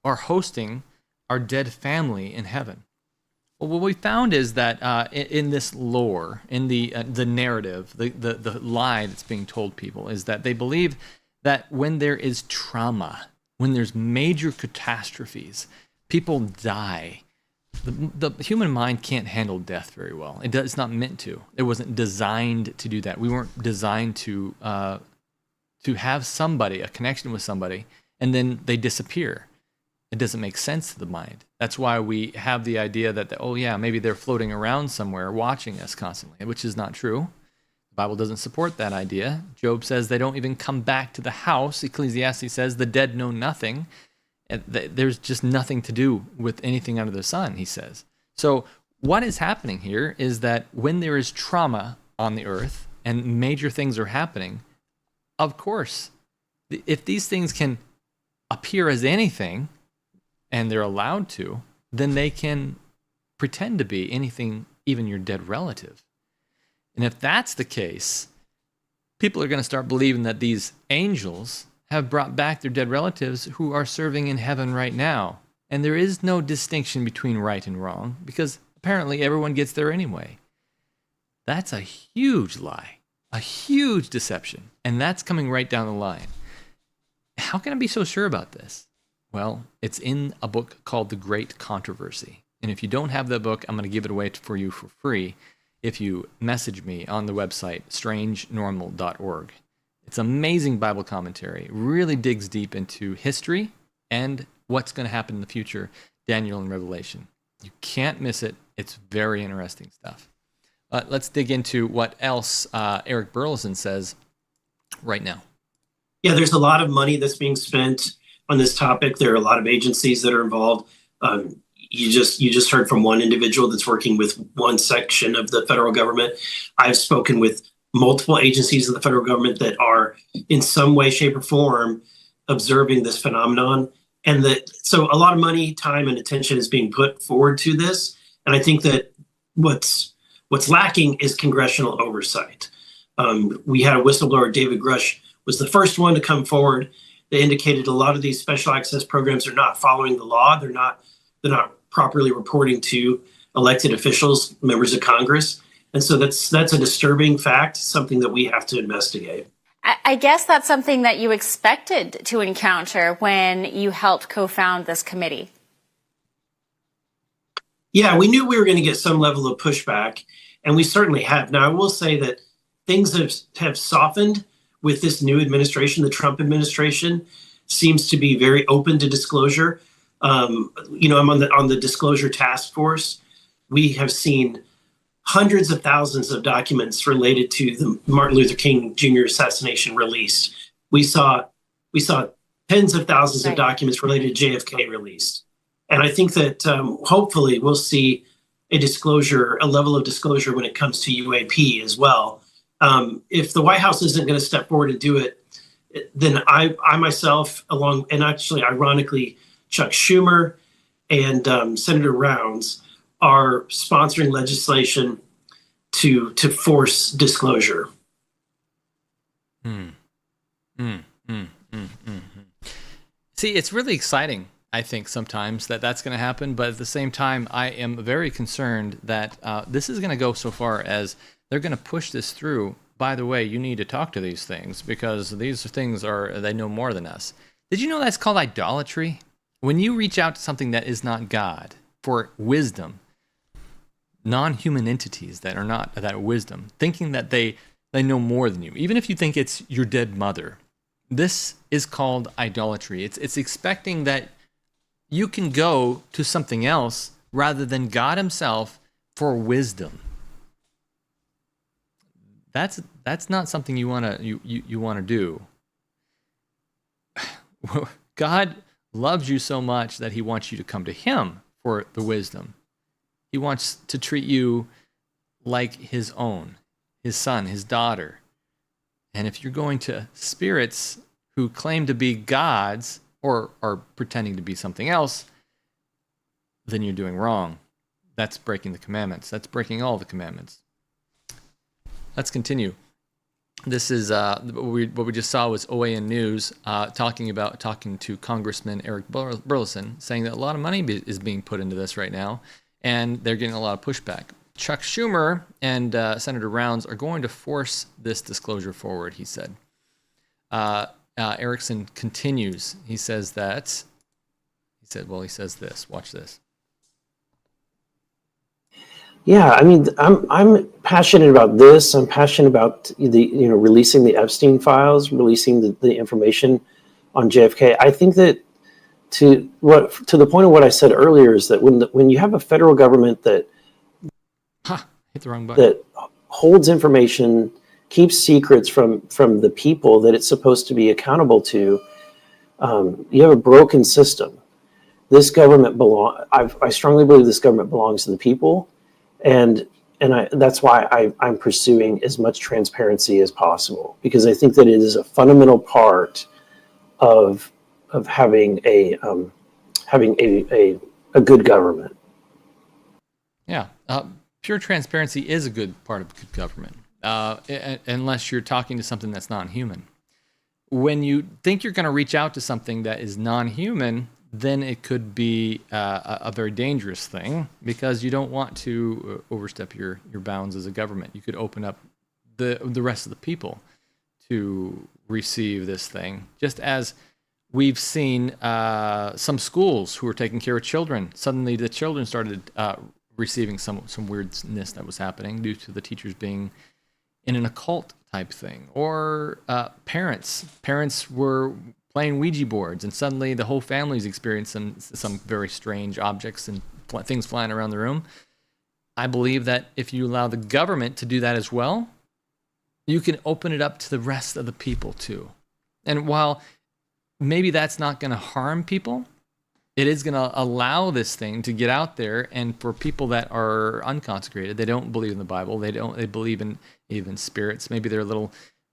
are hosting our dead family in heaven. Well, what we found is that in this lore, in the narrative, the lie that's being told people is that they believe that when there is trauma, when there's major catastrophes, people die, The human mind can't handle death very well. It's not meant to. It wasn't designed to do that. We weren't designed to have somebody, a connection with somebody, and then they disappear. It doesn't make sense to the mind. That's why we have the idea that, oh yeah, maybe they're floating around somewhere watching us constantly, which is not true. The Bible doesn't support that idea. Job says they don't even come back to the house. Ecclesiastes says the dead know nothing. There's just nothing to do with anything under the sun, he says. So what is happening here is that when there is trauma on the earth and major things are happening, of course, if these things can appear as anything, and they're allowed to, then they can pretend to be anything, even your dead relative. And if that's the case, people are going to start believing that these angels have brought back their dead relatives who are serving in heaven right now. And there is no distinction between right and wrong, because apparently everyone gets there anyway. That's a huge lie, a huge deception, and that's coming right down the line. How can I be so sure about this? Well, it's in a book called The Great Controversy. And if you don't have that book, I'm going to give it away for you for free if you message me on the website, strangenormal.org. It's amazing Bible commentary. It really digs deep into history and what's going to happen in the future, Daniel and Revelation. You can't miss it. It's very interesting stuff. Let's dig into what else Eric Burlison says right now. Yeah, there's a lot of money that's being spent on this topic. There are a lot of agencies that are involved. You just heard from one individual that's working with one section of the federal government. I've spoken with multiple agencies of the federal government that are in some way, shape, or form observing this phenomenon. And so a lot of money, time, and attention is being put forward to this. And I think that what's lacking is congressional oversight. We had a whistleblower, David Grush, was the first one to come forward. They indicated a lot of these special access programs are not following the law. They're not properly reporting to elected officials, members of Congress. And so that's a disturbing fact, something that we have to investigate. I guess that's something that you expected to encounter when you helped co-found this committee. Yeah, we knew we were going to get some level of pushback, and we certainly have. Now, I will say that things have softened with this new administration. The Trump administration seems to be very open to disclosure. I'm on the disclosure task force. We have seen hundreds of thousands of documents related to the Martin Luther King Jr. assassination released. We saw tens of thousands of documents related to JFK released. And I think that hopefully we'll see a level of disclosure when it comes to UAP as well. If the White House isn't going to step forward and do it, then I myself, and actually, ironically, Chuck Schumer and Senator Rounds are sponsoring legislation to force disclosure. See, it's really exciting, I think, sometimes that's going to happen. But at the same time, I am very concerned that this is going to go so far as they're going to push this through. By the way, you need to talk to these things because these things they know more than us. Did you know that's called idolatry? When you reach out to something that is not God for wisdom, non-human entities that are not that wisdom, thinking that they know more than you, even if you think it's your dead mother, this is called idolatry. It's expecting that you can go to something else rather than God himself for wisdom. That's not something you want to do. God loves you so much that he wants you to come to him for the wisdom. He wants to treat you like his own, his son, his daughter. And if you're going to spirits who claim to be gods or are pretending to be something else, then you're doing wrong. That's breaking the commandments. That's breaking all the commandments. Let's continue. This is what we just saw was OAN News talking to Congressman Eric Burlison, saying that a lot of money is being put into this right now, and they're getting a lot of pushback. Chuck Schumer and Senator Rounds are going to force this disclosure forward, he said. Erickson continues. He says this. Watch this. Yeah, I mean, I'm passionate about this. I'm passionate about releasing the Epstein files, releasing the information on JFK. I think that to the point of what I said earlier is that when you have a federal government that hit the wrong button, that holds information, keeps secrets from the people that it's supposed to be accountable to, you have a broken system. This government I strongly believe this government belongs to the people, and that's why I'm pursuing as much transparency as possible, because I think that it is a fundamental part of having a good government. Yeah, pure transparency is a good part of good government, unless you're talking to something that's non-human. When you think you're going to reach out to something that is non-human, then it could be a very dangerous thing, because you don't want to overstep your bounds as a government. You could open up the rest of the people to receive this thing, just as we've seen some schools who were taking care of children. Suddenly the children started receiving some weirdness that was happening due to the teachers being in an occult type thing. Or parents were playing Ouija boards, and suddenly the whole family's experiencing some very strange objects and things flying around the room. I believe that if you allow the government to do that as well, you can open it up to the rest of the people too. And while maybe that's not going to harm people, it is going to allow this thing to get out there. And for people that are unconsecrated, they don't believe in the Bible, they believe in even spirits, maybe they're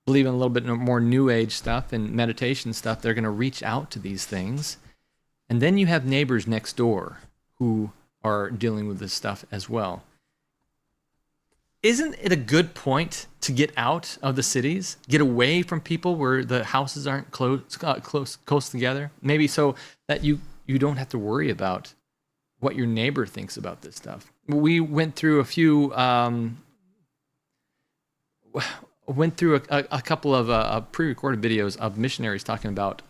believe in a little bit more new age stuff and meditation stuff, they're going to reach out to these things. And then you have neighbors next door who are dealing with this stuff as well. Isn't it a good point to get out of the cities, get away from people where the houses aren't close together? Maybe so that you don't have to worry about what your neighbor thinks about this stuff. We went through a couple of pre-recorded videos of missionaries talking about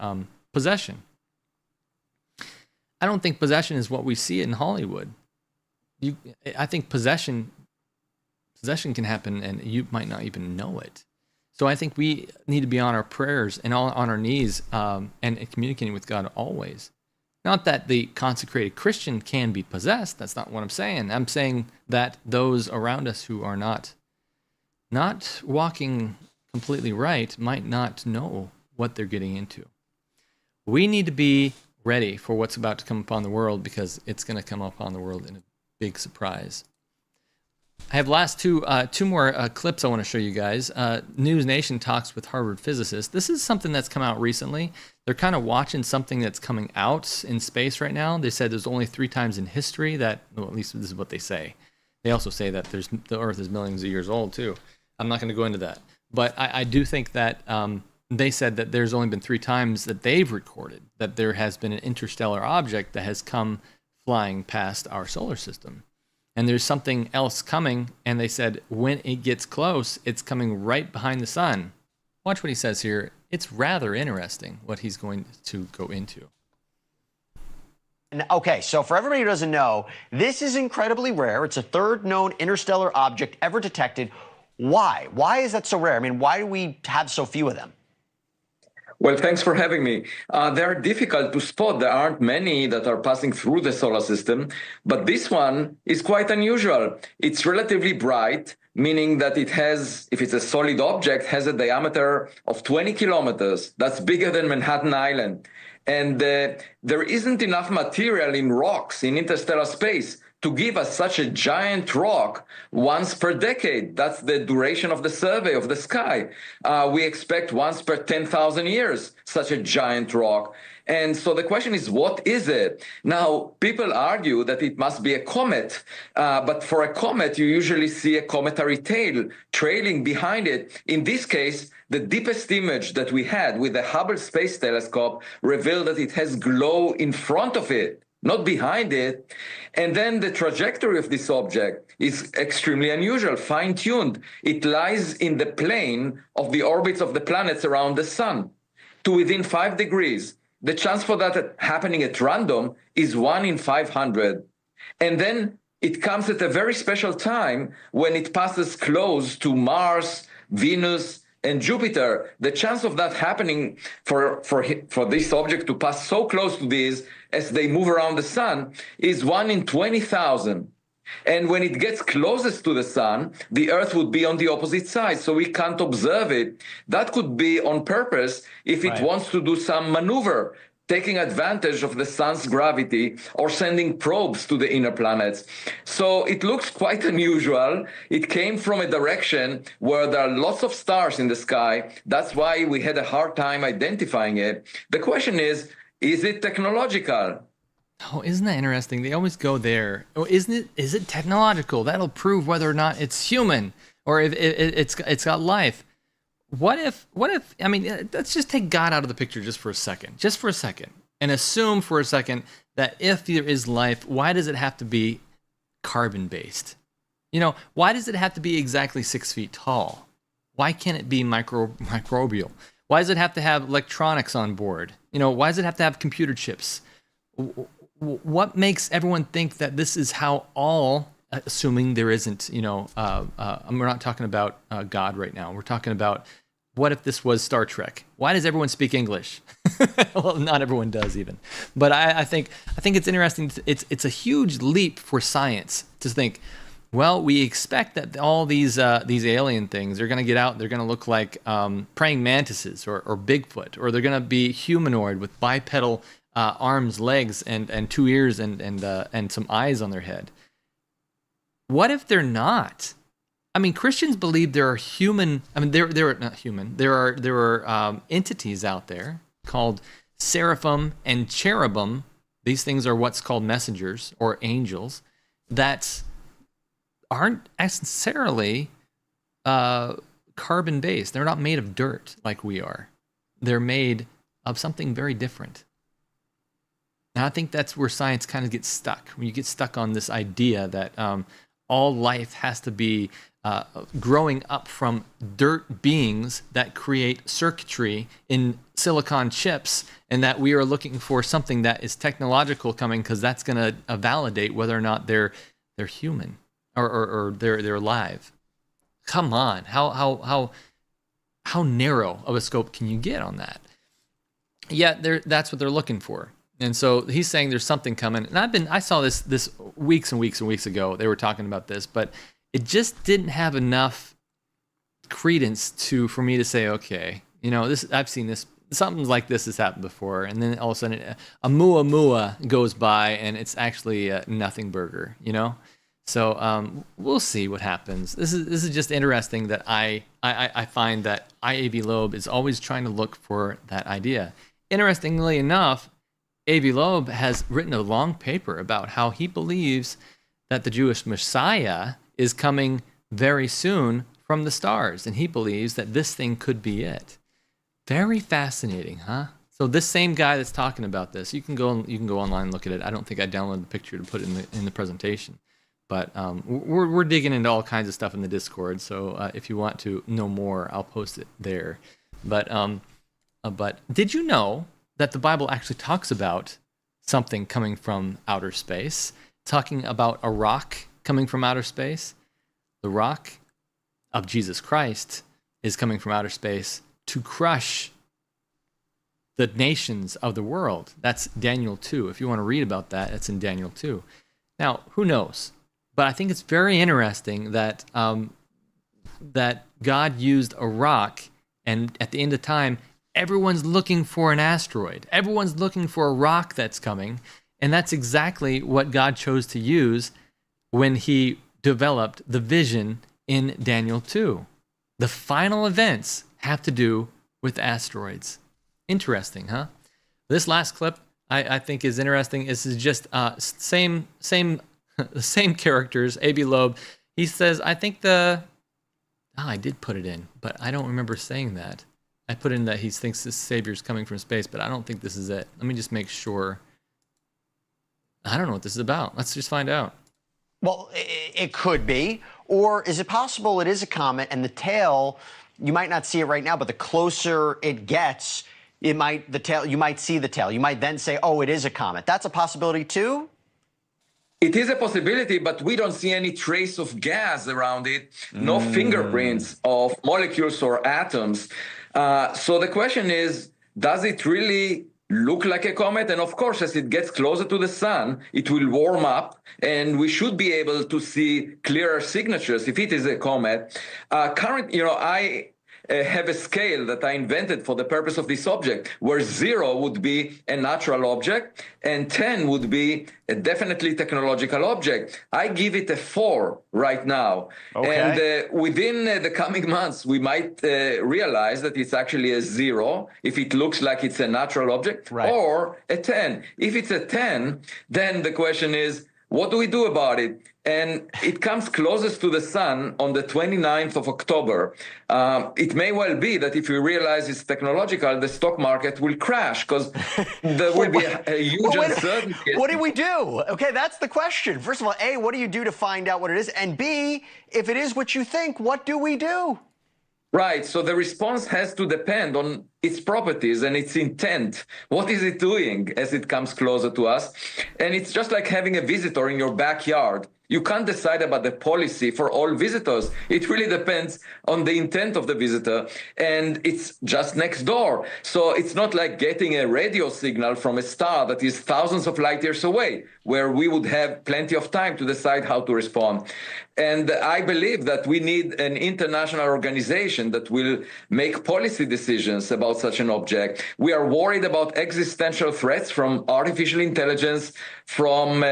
possession. I don't think possession is what we see in Hollywood. I think possession can happen and you might not even know it. So I think we need to be on our prayers and on our knees and communicating with God always. Not that the consecrated Christian can be possessed. That's not what I'm saying. I'm saying that those around us who are not walking completely right might not know what they're getting into. We need to be ready for what's about to come upon the world, because it's going to come upon the world in a big surprise. I have last two more clips I want to show you guys. News Nation talks with Harvard physicists. This is something that's come out recently. They're kind of watching something that's coming out in space right now. They said there's only 3 times in history that, well, at least this is what they say. They also say that the Earth is millions of years old too. I'm not going to go into that. But I do think that they said that there's only been 3 times that they've recorded that there has been an interstellar object that has come flying past our solar system. And there's something else coming, and they said when it gets close, it's coming right behind the sun. Watch what he says here. It's rather interesting what he's going to go into. Okay, so for everybody who doesn't know, this is incredibly rare. It's a third known interstellar object ever detected. Why? Why is that so rare? I mean, why do we have so few of them? Well, thanks for having me. They're difficult to spot. There aren't many that are passing through the solar system, but this one is quite unusual. It's relatively bright, meaning that it has, if it's a solid object, has a diameter of 20 kilometers. That's bigger than Manhattan Island. And there isn't enough material in rocks in interstellar space to give us such a giant rock once per decade. That's the duration of the survey of the sky. We expect once per 10,000 years, such a giant rock. And so the question is, what is it? Now, people argue that it must be a comet, but for a comet, you usually see a cometary tail trailing behind it. In this case, the deepest image that we had with the Hubble Space Telescope revealed that it has glow in front of it, not behind it. And then the trajectory of this object is extremely unusual, fine-tuned. It lies in the plane of the orbits of the planets around the sun to within 5 degrees. The chance for that happening at random is 1 in 500. And then it comes at a very special time when it passes close to Mars, Venus, and Jupiter. The chance of that happening for this object to pass so close to these as they move around the sun is 1 in 20,000. And when it gets closest to the sun, the Earth would be on the opposite side, so we can't observe it. That could be on purpose if it wants to do some maneuver, taking advantage of the sun's gravity or sending probes to the inner planets. So it looks quite unusual. It came from a direction where there are lots of stars in the sky. That's why we had a hard time identifying it. The question is it technological? Oh, isn't that interesting? They always go there. Oh, is it technological? That'll prove whether or not it's human or if it's got life. What if, I mean, let's just take God out of the picture just for a second, and assume for a second that if there is life, why does it have to be carbon-based? You know, why does it have to be exactly 6 feet tall? Why can't it be microbial? Why does it have to have electronics on board? You know, why does it have to have computer chips? What makes everyone think that this is how all, assuming there isn't, you know, we're not talking about God right now. We're talking about what if this was Star Trek? Why does everyone speak English? Well, not everyone does even. But I think it's interesting. It's a huge leap for science to think, well, we expect that all these alien things are going to get out. They're going to look like praying mantises or Bigfoot, or they're going to be humanoid with bipedal arms, legs, and 2 ears and some eyes on their head. What if they're not? I mean, Christians believe there are human. I mean, there are not human. There are entities out there called seraphim and cherubim. These things are what's called messengers or angels that aren't necessarily carbon based. They're not made of dirt like we are. They're made of something very different. And I think that's where science kind of gets stuck. When you get stuck on this idea that all life has to be growing up from dirt beings that create circuitry in silicon chips, and that we are looking for something that is technological coming because that's going to validate whether or not they're human or they're alive. Come on, how narrow of a scope can you get on that? Yet that's what they're looking for. And so he's saying there's something coming. And I saw this weeks and weeks and weeks ago. They were talking about this, but it just didn't have enough credence for me to say, okay, you know, I've seen this. Something like this has happened before. And then all of a sudden, a Muamua goes by, and it's actually a nothing burger, you know? So we'll see what happens. This is just interesting that I find that I.A.B. Loeb is always trying to look for that idea. Interestingly enough, A.B. Loeb has written a long paper about how he believes that the Jewish Messiah is coming very soon from the stars, and he believes that this thing could be it. Very fascinating, huh? So this same guy that's talking about this, you can go online and look at it. I don't think I downloaded the picture to put it in the presentation, but we're digging into all kinds of stuff in the Discord. So if you want to know more, I'll post it there. But did you know that the Bible actually talks about something coming from outer space, talking about a rock coming from outer space? The rock of Jesus Christ is coming from outer space to crush the nations of the world. That's Daniel 2. If you want to read about that, it's in Daniel 2. Now, who knows? But I think it's very interesting that that God used a rock, and at the end of time, everyone's looking for an asteroid. Everyone's looking for a rock that's coming, and that's exactly what God chose to use when he developed the vision in Daniel 2. The final events have to do with asteroids. Interesting, huh? This last clip I think is interesting. This is just same the same characters. A.B. Loeb. He says, I think I did put it in, but I don't remember saying that. I put in that he thinks this Savior's coming from space, but I don't think this is it. Let me just make sure. I don't know what this is about. Let's just find out. Well, it could be. Or is it possible it is a comet and the tail, you might not see it right now, but the closer it gets, you might see the tail. You might then say, oh, it is a comet. That's a possibility too? It is a possibility, but we don't see any trace of gas around it, no fingerprints of molecules or atoms. So the question is, does it really look like a comet? And of course, as it gets closer to the sun, it will warm up, and we should be able to see clearer signatures if it is a comet. I have a scale that I invented for the purpose of this object, where 0 would be a natural object and 10 would be a definitely technological object. I give it a 4 right now. Okay. And within the coming months, we might realize that it's actually a 0 if it looks like it's a natural object, or a 10. If it's a 10, then the question is, what do we do about it? And it comes closest to the sun on the 29th of October. It may well be that if we realize it's technological, the stock market will crash because there will be a huge uncertainty. What do we do? Okay, that's the question. First of all, A, what do you do to find out what it is? And B, if it is what you think, what do we do? Right. So the response has to depend on its properties and its intent. What is it doing as it comes closer to us? And it's just like having a visitor in your backyard. You can't decide about the policy for all visitors. It really depends on the intent of the visitor, and it's just next door. So it's not like getting a radio signal from a star that is thousands of light years away, where we would have plenty of time to decide how to respond. And I believe that we need an international organization that will make policy decisions about such an object. We are worried about existential threats from artificial intelligence, from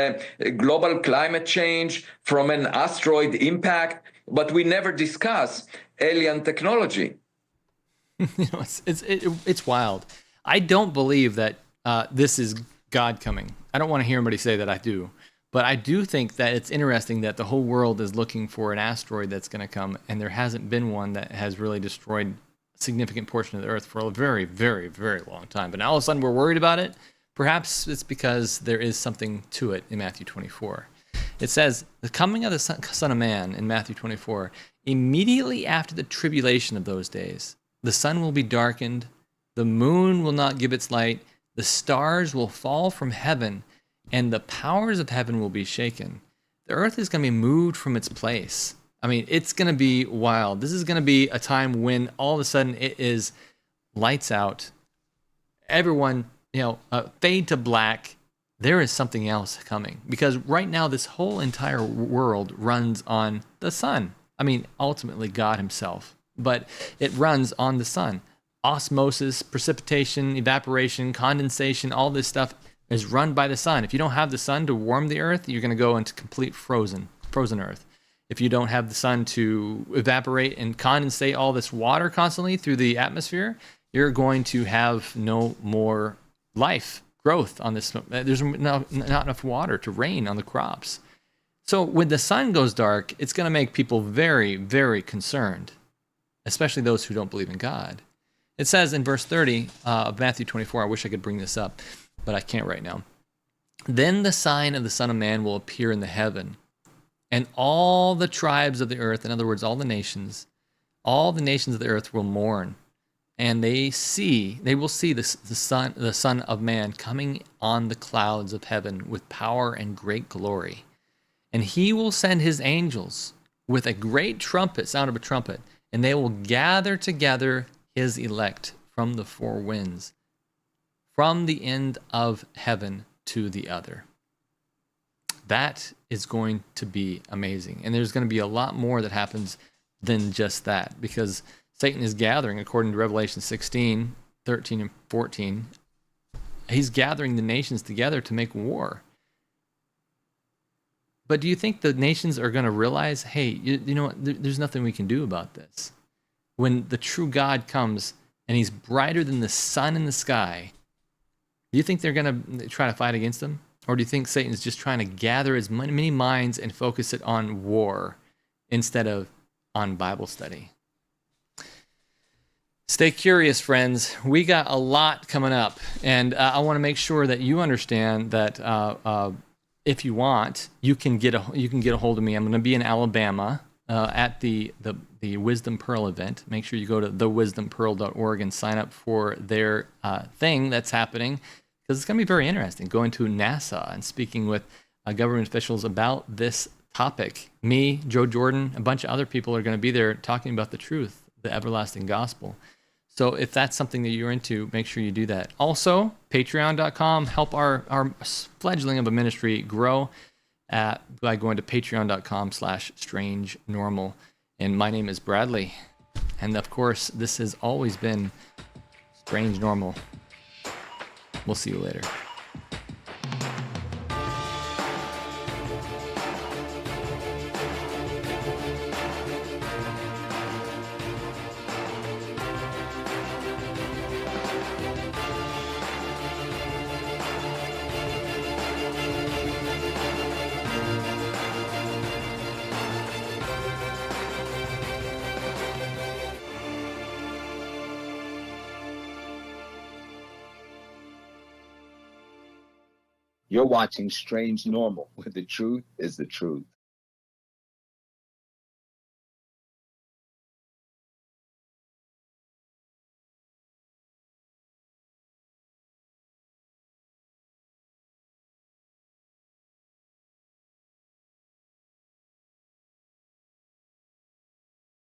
global climate change, from an asteroid impact, but we never discuss alien technology. It's wild. I don't believe that this is God coming. I don't want to hear anybody say that I do. But I do think that it's interesting that the whole world is looking for an asteroid that's going to come, and there hasn't been one that has really destroyed a significant portion of the Earth for a very, very, very long time. But now all of a sudden we're worried about it. Perhaps it's because there is something to it in Matthew 24. It says, the coming of the Son of Man in Matthew 24, immediately after the tribulation of those days, the sun will be darkened, the moon will not give its light, the stars will fall from heaven, and the powers of heaven will be shaken. The earth is going to be moved from its place. I mean, it's going to be wild. This is going to be a time when all of a sudden it is lights out. Everyone, fade to black. There is something else coming. Because right now, this whole entire world runs on the sun. I mean, ultimately, God himself. But it runs on the sun. Osmosis, precipitation, evaporation, condensation, all this stuff is run by the sun. If you don't have the sun to warm the earth, you're going to go into complete frozen earth. If you don't have the sun to evaporate and condensate all this water constantly through the atmosphere, you're going to have no more life, growth on this. There's not enough water to rain on the crops. So when the sun goes dark, it's going to make people very, very concerned, especially those who don't believe in God. It says in verse 30 of Matthew 24, I wish I could bring this up, but I can't right now. Then the sign of the Son of Man will appear in the heaven, and all the tribes of the earth, in other words, all the nations of the earth will mourn, and they will see the Son of Man coming on the clouds of heaven with power and great glory. And he will send his angels with a great trumpet, sound of a trumpet, and they will gather together his elect from the four winds, from the end of heaven to the other. That is going to be amazing. And there's going to be a lot more that happens than just that, because Satan is gathering, according to Revelation 16, 13, and 14. He's gathering the nations together to make war. But do you think the nations are going to realize, hey, you know what, there's nothing we can do about this? When the true God comes and he's brighter than the sun in the sky, do you think they're going to try to fight against him? Or do you think Satan's just trying to gather as many minds and focus it on war instead of on Bible study? Stay curious, friends. We got a lot coming up. And I want to make sure that you understand that if you want, you can get a hold of me. I'm going to be in Alabama at the Wisdom Pearl event. Make sure you go to thewisdompearl.org and sign up for their thing that's happening, because it's going to be very interesting, going to NASA and speaking with government officials about this topic. Me, Joe Jordan, a bunch of other people are going to be there talking about the truth, the everlasting gospel. So if that's something that you're into, make sure you do that. Also, patreon.com, help our fledgling of a ministry grow by going to patreon.com/strangenormal. And my name is Bradley. And of course, this has always been Strange Normal. We'll see you later. You're watching Strange Normal, where the truth is the truth.